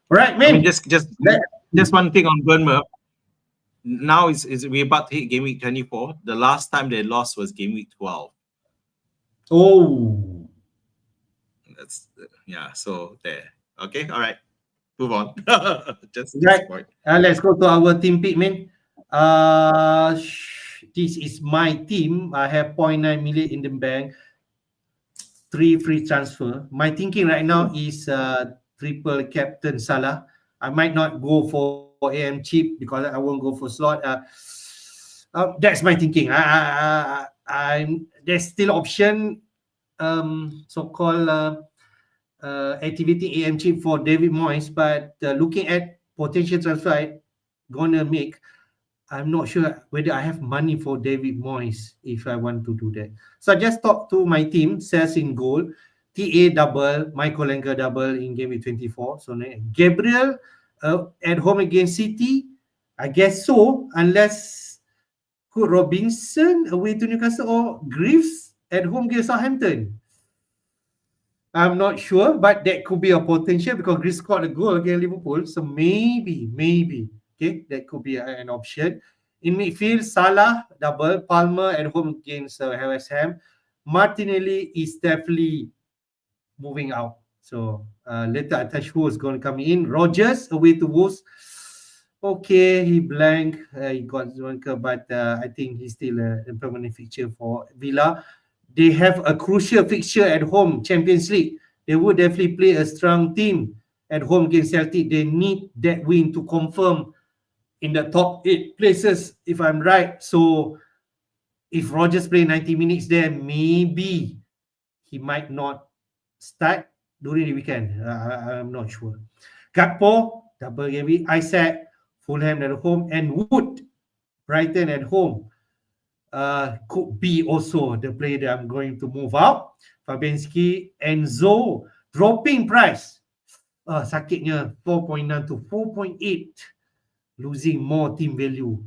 right, man. Just one thing on Bournemouth. Now is we're about to hit game week 24. The last time they lost was game week 12. Oh, that's So there. Okay, all right. Move on. Just right. Let's go to our team pick, man. This is my team. I have 0.9 million in the bank. 3 free transfer. My thinking right now is triple captain Salah. I might not go for AM cheap because I won't go for slot. That's my thinking. There's still option, so-called activity AM chip for David Moyes, but looking at potential transfer I'm gonna make, I'm not sure whether I have money for David Moyes if I want to do that. So I just talked to my team, Sales in goal, TA double, Michael Langer double in game week 24. So Gabriel at home against City, I guess so, unless could Robinson away to Newcastle or Greaves at home against Southampton. I'm not sure, but that could be a potential because Greaves scored a goal against Liverpool. So maybe, okay, that could be an option. In midfield, Salah double, Palmer at home against West Ham. Martinelli is definitely moving out. So later I touch who is going to come in. Rodgers away to Wolves. Okay, he blank. He got Zonka, but I think he's still a permanent fixture for Villa. They have a crucial fixture at home, Champions League. They would definitely play a strong team at home against Celtic. They need that win to confirm in the top 8 places, if I'm right. So if Rodgers play 90 minutes there, maybe he might not start during the weekend. I'm not sure. Gakpo, double game. Isaac, Fulham at home, and Wood, Brighton at home. could be also the player that I'm going to move out. Fabianski, Enzo, dropping price. Sakitnya 4.9 to 4.8, losing more team value.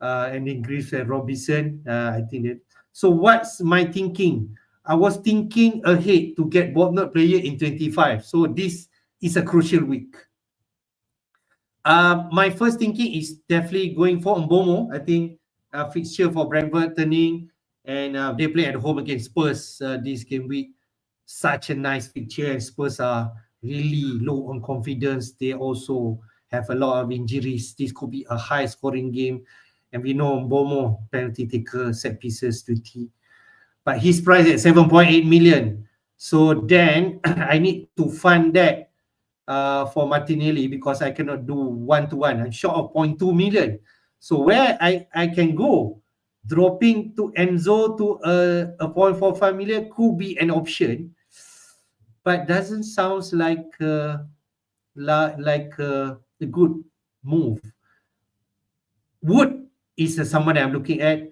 And increase Robinson. I think that. So what's my thinking? I was thinking ahead to get Bournemouth player in 25. So this is a crucial week. My first thinking is definitely going for Mbomo. I think fixture for Brentford turning, and they play at home against Spurs this game week. Such a nice fixture, and Spurs are really low on confidence. They also have a lot of injuries. This could be a high scoring game, and we know Mbomo penalty taker, set pieces 20, but his price at 7.8 million. So then I need to fund that for Martinelli because I cannot do one-to-one. I'm short of 0.2 million. So where I can go, dropping to Enzo to a 0.45 million could be an option, but doesn't sound like a good move. Wood is someone that I'm looking at.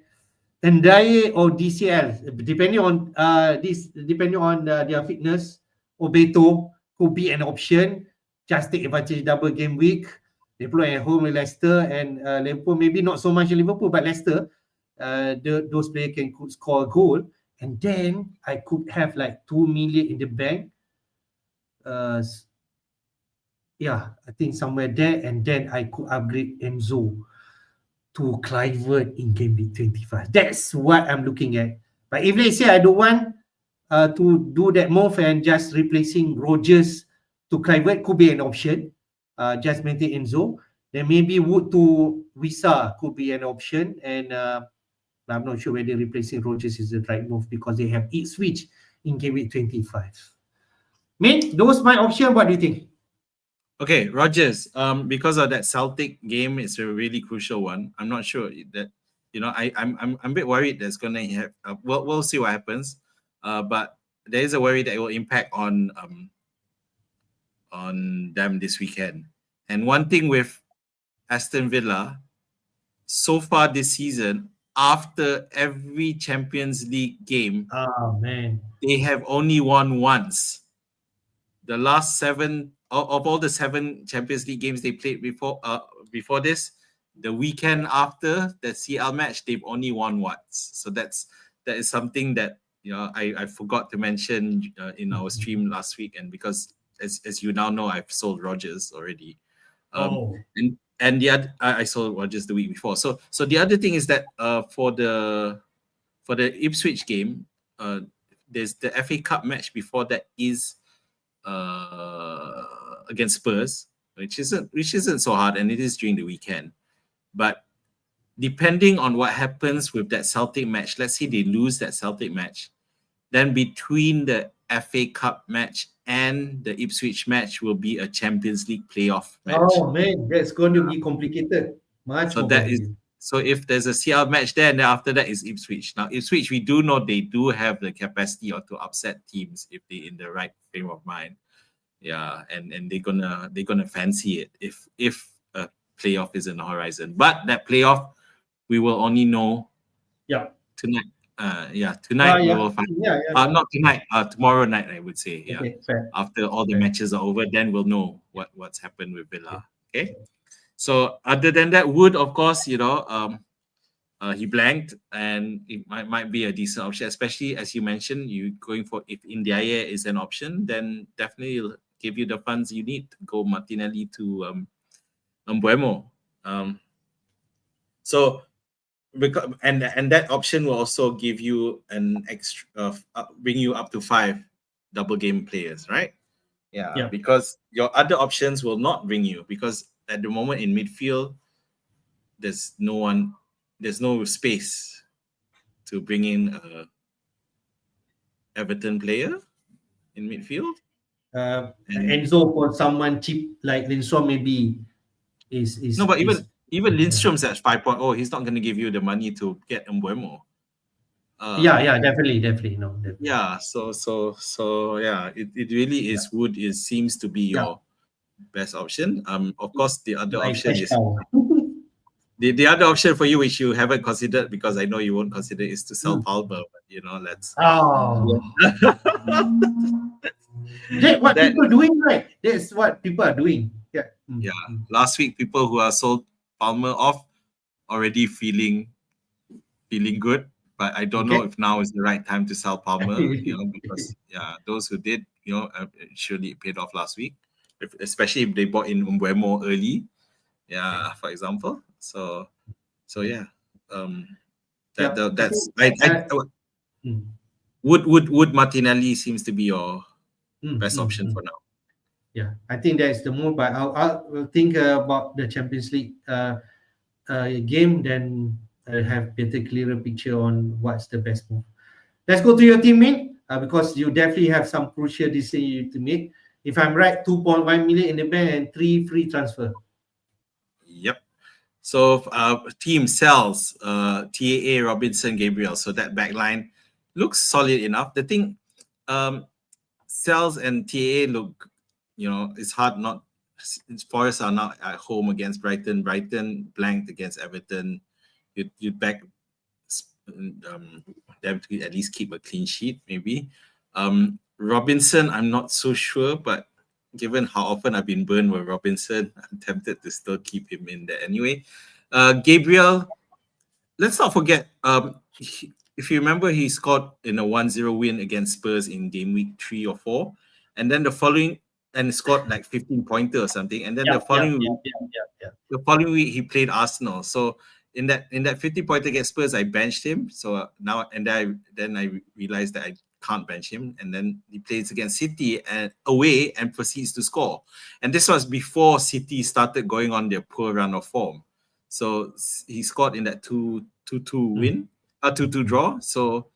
Ndaye or DCL, depending on their fitness, Obeto could be an option. Just take advantage double game week. They play at home with Leicester, and Liverpool, maybe not so much in Liverpool, but Leicester, those players could score a goal, and then I could have like 2 million in the bank. Yeah, I think somewhere there, and then I could upgrade Enzo to Clivert in game week 25. That's what I'm looking at. But if let's say I don't want to do that move and just replacing Rogers to Clivert could be an option. Just maintain Enzo. Then maybe Wood to Wisa could be an option. And I'm not sure whether replacing Rogers is the right move because they have each switch in game week 25. Mate, those my option. What do you think? Okay, Rogers. Because of that Celtic game, it's a really crucial one. I'm not sure that I'm a bit worried that's gonna have. We'll see what happens. But there is a worry that it will impact on them this weekend. And one thing with Aston Villa, so far this season, after every Champions League game, they have only won once. The last 7 of all the 7 Champions League games they played before this, the weekend after the CL match, they've only won once. So that is something that I forgot to mention in our stream last week, and because as you now know, I've sold Rogers already. And the other, I sold Rogers the week before. So the other thing is that for the Ipswich game, there's the FA Cup match before that is against Spurs, which isn't so hard, and it is during the weekend. But depending on what happens with that Celtic match, let's say they lose that Celtic match, then between the FA Cup match and the Ipswich match will be a Champions League playoff match. Oh man, that's going to be complicated. So if there's a CL match there, and then after that is Ipswich. Now Ipswich, we do know they do have the capacity to upset teams if they're in the right frame of mind. Yeah, and they're gonna fancy it if a playoff is in the horizon. But that playoff, we will only know tonight. Tonight we will find. Not tonight. Tomorrow night, I would say. Yeah. Okay, after all the matches are over, then we'll know what's happened with Villa. Okay. So other than that, Wood, of course, he blanked, and it might be a decent option, especially as you mentioned, you going for if Ndiaye is an option, then definitely it'll give you the funds you need to go Martinelli to Mbeumo. So because and that option will also give you an extra bring you up to 5 double game players, right? Yeah. Because your other options will not bring you, because at the moment in midfield, there's no space to bring in a Everton player in midfield. Enzo for someone cheap like Lindstrom maybe is no, but even Lindstrom's at 5.0. He's not going to give you the money to get Mbeumo. Definitely no. Definitely. Yeah, so yeah, it really is. Wood seems to be your best option. Of course, the other option is The other option for you, which you haven't considered because I know you won't consider, is to sell Palmer. But let's. Oh. That's what That people doing, right? That's what people are doing. Yeah. yeah. Last week, people who are sold Palmer off already feeling good, but I don't know if now is the right time to sell Palmer. Because those who did, surely it paid off last week, especially if they bought in Umbuemo early. Yeah, for example. So yeah. That's would Martinelli seems to be your best option for now. Yeah, I think that is the move. But I'll think about the Champions League game, then I'll have better clearer picture on what's the best move. Let's go to your team, Min, because you definitely have some crucial decision to make. If I'm right, 2.1 million in the bank and 3 free transfer. Yep. So team sells TAA, Robinson, Gabriel. So that back line looks solid enough. The thing, sells and TAA look, it's hard not. Forest are now at home against Brighton. Brighton blanked against Everton. You back them to at least keep a clean sheet, maybe. Robinson, I'm not so sure, but given how often I've been burned with Robinson, I'm tempted to still keep him in there anyway. Gabriel, let's not forget, if you remember, he scored in a 1-0 win against Spurs in Gameweek 3 or 4, and then the following, and scored like 15 pointer or something, and then the following week he played Arsenal. So in that 50 pointer against Spurs, I benched him. So now and then I realized that I can't bench him, and then he plays against City and away and proceeds to score. And this was before City started going on their poor run of form. So he scored in that 2-2 win, 2-2 draw. So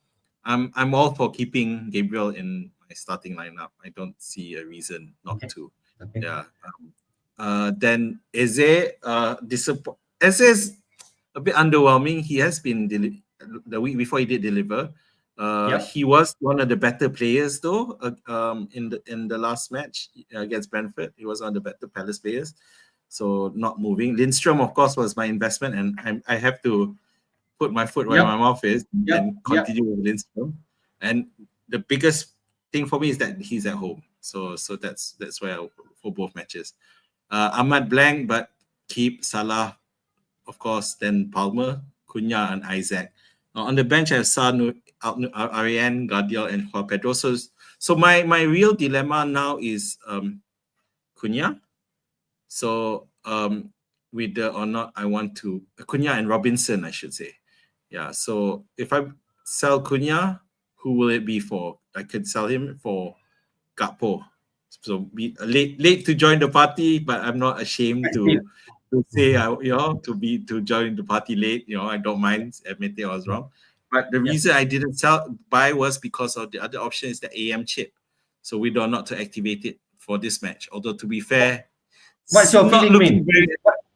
I'm all for keeping Gabriel in my starting lineup. I don't see a reason not to. Okay. Yeah. Then Eze, Eze's a bit underwhelming. He has been the week before he did deliver. He was one of the better players though. In the last match against Brentford, he was one of the better Palace players. So not moving. Lindstrom, of course, was my investment, and I have to put my foot where my mouth is and continue with Lindstrom. And the biggest thing for me is that he's at home. So that's where for both matches. Ahmad blank, but keep Salah, of course, then Palmer, Cunha, and Isaac. On the bench, I have San, Ariane, Guardiola, and Juan Pedro. So my real dilemma now is Cunha. So whether or not I want to Cunha and Robinson, I should say. Yeah. So if I sell Cunha, who will it be for? I could sell him for Gakpo. So be late to join the party, but I'm not ashamed to say to join the party late. I don't mind admitting I was wrong. But the reason I didn't buy was because of the other option is the AM chip. So we don't not to activate it for this match. Although to be fair, what's your feeling?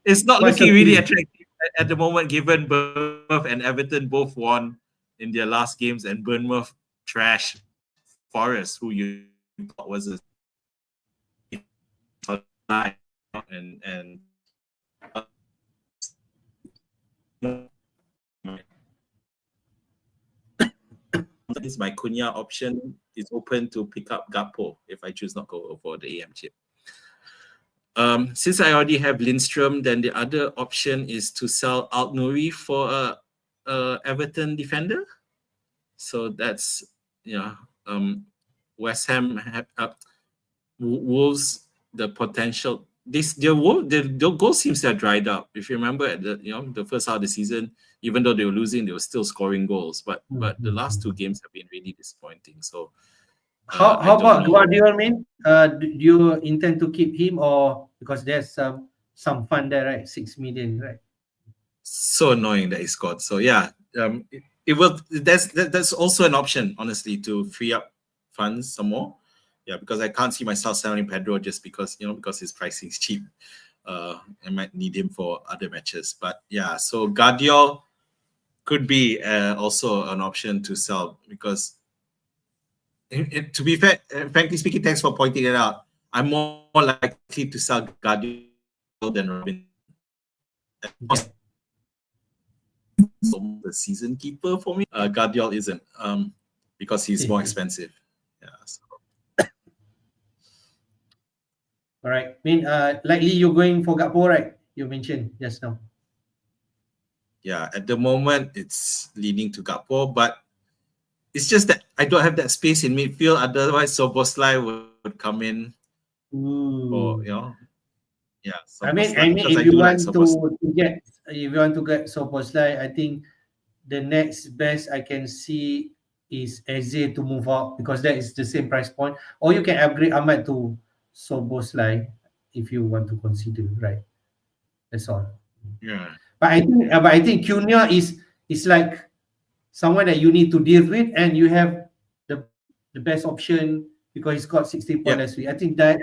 It's not looking really attractive at the moment, given Bournemouth and Everton both won in their last games, and Bournemouth trash Forest, who you thought was a and my Cunha option is open to pick up Gakpo if I choose not to go for the AM chip. Since I already have Lindstrom, then the other option is to sell Alt-Nouri for a Everton defender. So that's West Ham Wolves, the potential. The goal seems to have dried up. If you remember at the first half of the season, even though they were losing, they were still scoring goals. But the last two games have been really disappointing. So how about Guardiola, man? Do you intend to keep him, or because there's some fund there, right? 6 million, right? So annoying that he scored. So yeah, it will. That's also an option, honestly, to free up funds some more. Yeah, because I can't see myself selling Pedro just because his pricing is cheap. I might need him for other matches. But yeah, so Guardiola could be also an option to sell because, to be fair, frankly speaking, thanks for pointing it out. I'm more likely to sell Guardiola than Robin. the season keeper for me. Guardiola isn't, because he's more expensive. Yeah. So. All right. Likely you're going for Gakpo, right? You mentioned just now. Yeah, at the moment it's leaning to Gakpo, but it's just that I don't have that space in midfield. Otherwise, Soboslai would come in. Or yeah. If you want to get Soboslai, I think the next best I can see is Eze to move out, because that is the same price point. Or you can upgrade Ahmad to Soboslai if you want to consider, right? That's all. Yeah. But I think Cunha is like someone that you need to deal with, and you have the best option because he's got 60 points last week. I think that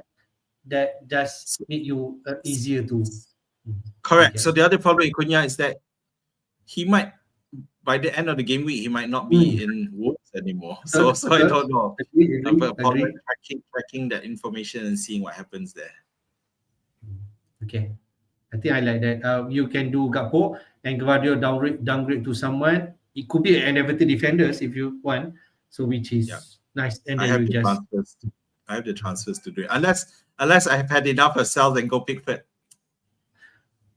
does make you easier to. Correct. So the other problem in Cunha is that he might, by the end of the game week, he might not be in Wolves anymore. So I don't know. Agree. Tracking that information and seeing what happens there. Okay, I think I like that. You can do Gakpo and Guardiola downgrade to someone. It could be an Everton defenders if you want. So which is nice. And then I have the transfers to do it. Unless I have had enough of sell, then go Pickford.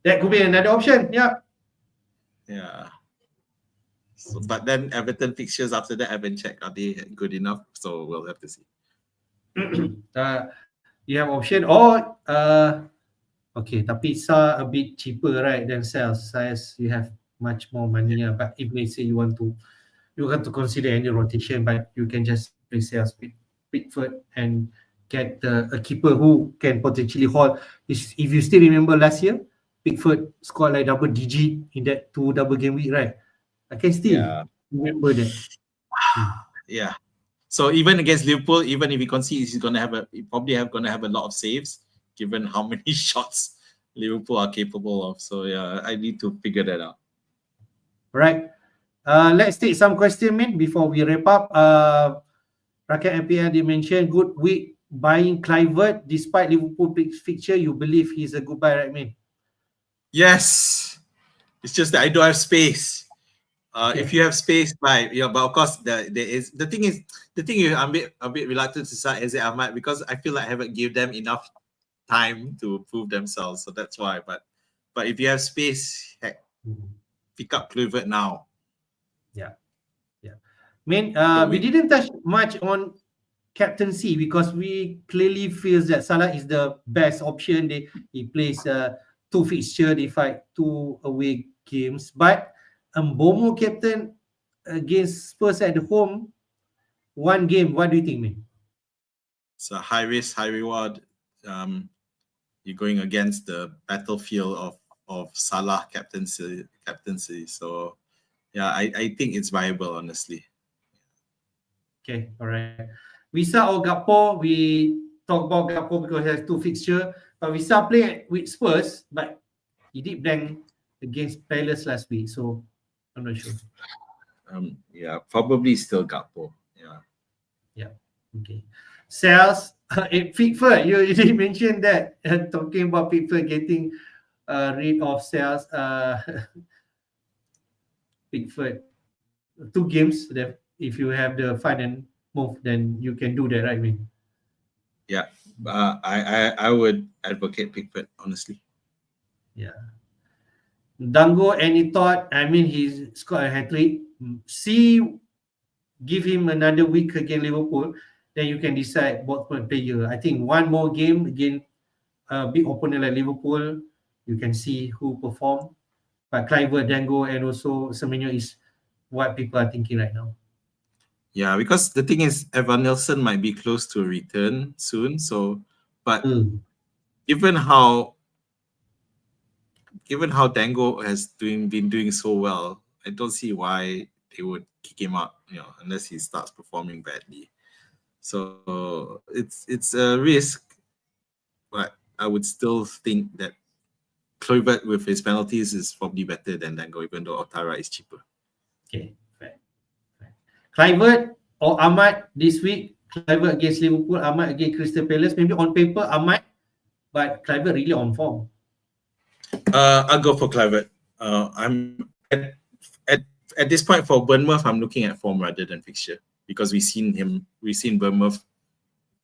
That could be another option. Yeah. Yeah. So, but then Everton fixtures after that I haven't checked. Are they good enough? So we'll have to see. You have option or okay, tapi Sa a bit cheaper, right, than Sales. Sales you have much more money. But if they say you want to consider any rotation, but you can just play Sales with Pickford and get a keeper who can potentially hold. If you still remember last year, Pickford scored like double digit in that 2 double game week, right? I can still remember that. Yeah. So even against Liverpool, even if he concedes, he's probably gonna have a lot of saves, given how many shots Liverpool are capable of. So yeah, I need to figure that out. Right. Let's take some question, Min, before we wrap up. Rakyat FPL, they mentioned good week buying Kluivert despite Liverpool fixture. You believe he's a good buy, right, Min? Yes. It's just that I don't have space. If you have space, buy. Yeah, but of course, the thing is, I'm a bit reluctant to start Eze Ahmad because I feel like I haven't given them enough time to prove themselves. So that's why. But if you have space, heck, pick up Kluivert now. Yeah. We didn't touch much on captaincy because we clearly feel that Salah is the best option. He plays 2 fixture, they fight 2 away games. But Mbomo captain against Spurs at home, 1 game. What do you think, man? It's a high risk, high reward. You're going against the battlefield of Salah captaincy. So yeah, I think it's viable, honestly. Okay, all right. Wisa or Gakpo, we talk about Gakpo because he has 2 fixture. But Wisa played with Spurs, but he did blank against Palace last week. So I'm not sure. Yeah, probably still Gakpo. Yeah. Okay. Sales, Pickford, you did mention that. Talking about Pickford getting rid of Sales. Pickford, 2 games. That if you have the fun and move, then you can do that, right? I mean, yeah. I would advocate Pickford, honestly. Yeah. Dango, any thought? I mean, he's scored a hat-trick. Give him another week against Liverpool, then you can decide both player. I think 1 more game against a big opponent like Liverpool, you can see who perform. But Kluivert, Dango, and also Semenyo is what people are thinking right now. Yeah, because the thing is, Evan Nelson might be close to a return soon. So, but given how Dango has been doing so well, I don't see why they would kick him out, unless he starts performing badly. So it's a risk, but I would still think that Kluivert with his penalties is probably better than Dango, even though Otara is cheaper. Okay, fair. Kluivert or Ahmad this week? Kluivert against Liverpool, Ahmad against Crystal Palace. Maybe on paper Ahmad, but Kluivert really on form. I'll go for Kluivert. I'm at at this point for Bournemouth, I'm looking at form rather than fixture because we've seen Bournemouth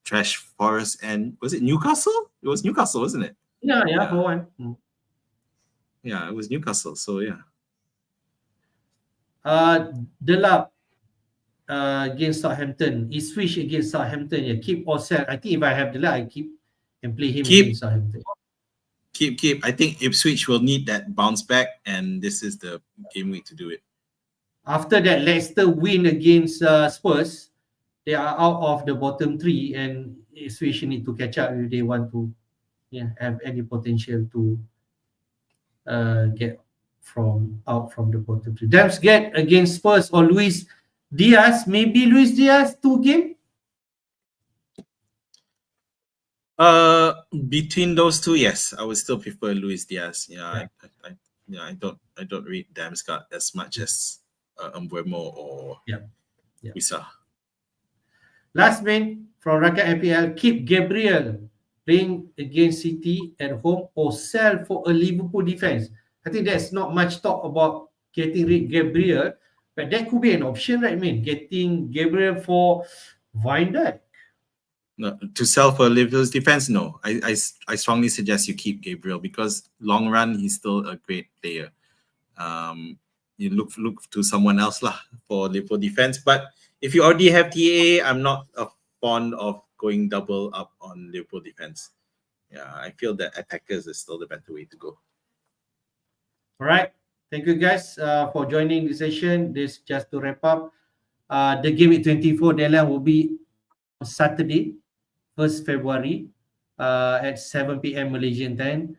trash Forest and was it Newcastle? It was Newcastle, wasn't it? Yeah, for one. Yeah, it was Newcastle. So yeah. Delap against Southampton. Ipswich against Southampton. Yeah, keep or sell. I think if I have Delap, I keep and play him against Southampton. Keep. I think Ipswich will need that bounce back, and this is the game week to do it. After that Leicester win against Spurs, they are out of the bottom three, and Ipswich need to catch up if they want to have any potential to get out from the bottom three. Damsgate against Spurs or Luis Diaz. Maybe Luis Diaz 2 game. Between those two, yes, I would still prefer Luis Diaz. Yeah. I don't read Damsgaard as much as Mbeumo or Wissa. Last man from Rakyat FPL, keep Gabriel playing against City at home or sell for a Liverpool defense. I think there's not much talk about getting rid Gabriel, but that could be an option, right, man? Getting Gabriel for Van Dijk. No, to sell for Liverpool's defense, no. I strongly suggest you keep Gabriel because long run he's still a great player. You look to someone else lah for Liverpool defense. But if you already have TA, I'm not fond of going double up on Liverpool defense. Yeah, I feel that attackers is still the better way to go. All right. Thank you guys for joining the session. This just to wrap up. The Gameweek 24 deadline will be on Saturday, 1st February at 7 p.m. Malaysian time.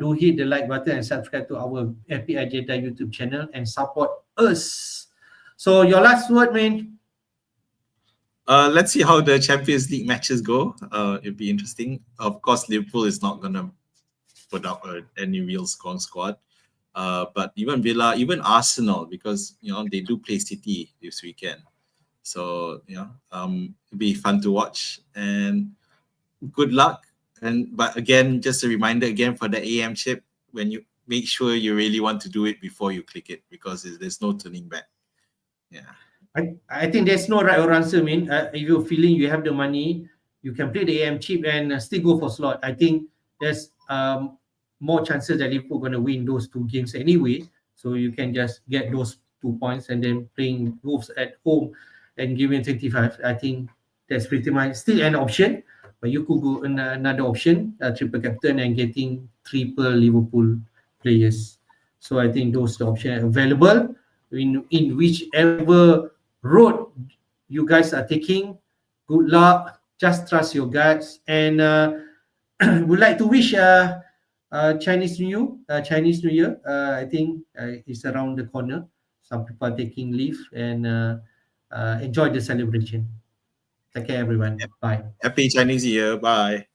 Do hit the like button and subscribe to our FPL Jedi YouTube channel and support us. So your last word, man. Let's see how the Champions League matches go. It'll be interesting. Of course, Liverpool is not gonna put up any real strong squad. But even Villa, even Arsenal, because they do play City this weekend. So it'll be fun to watch and good luck. But again, just a reminder again for the AM chip, when you make sure you really want to do it before you click it, because there's no turning back. Yeah. I think there's no right or answer, man. If you're feeling you have the money, you can play the AM chip and still go for slot. I think there's more chances that Liverpool going to win those 2 games anyway. So you can just get those 2 points and then playing Wolves at home and giving 25. I think that's pretty much still an option. But you could go another option, triple captain and getting triple Liverpool players. So I think those are options available in whichever road you guys are taking. Good luck. Just trust your guts. And would like to wish Chinese New Year. I think it's around the corner. Some people are taking leave and enjoy the celebration. Take care, everyone. Bye. Happy Chinese New Year. Bye.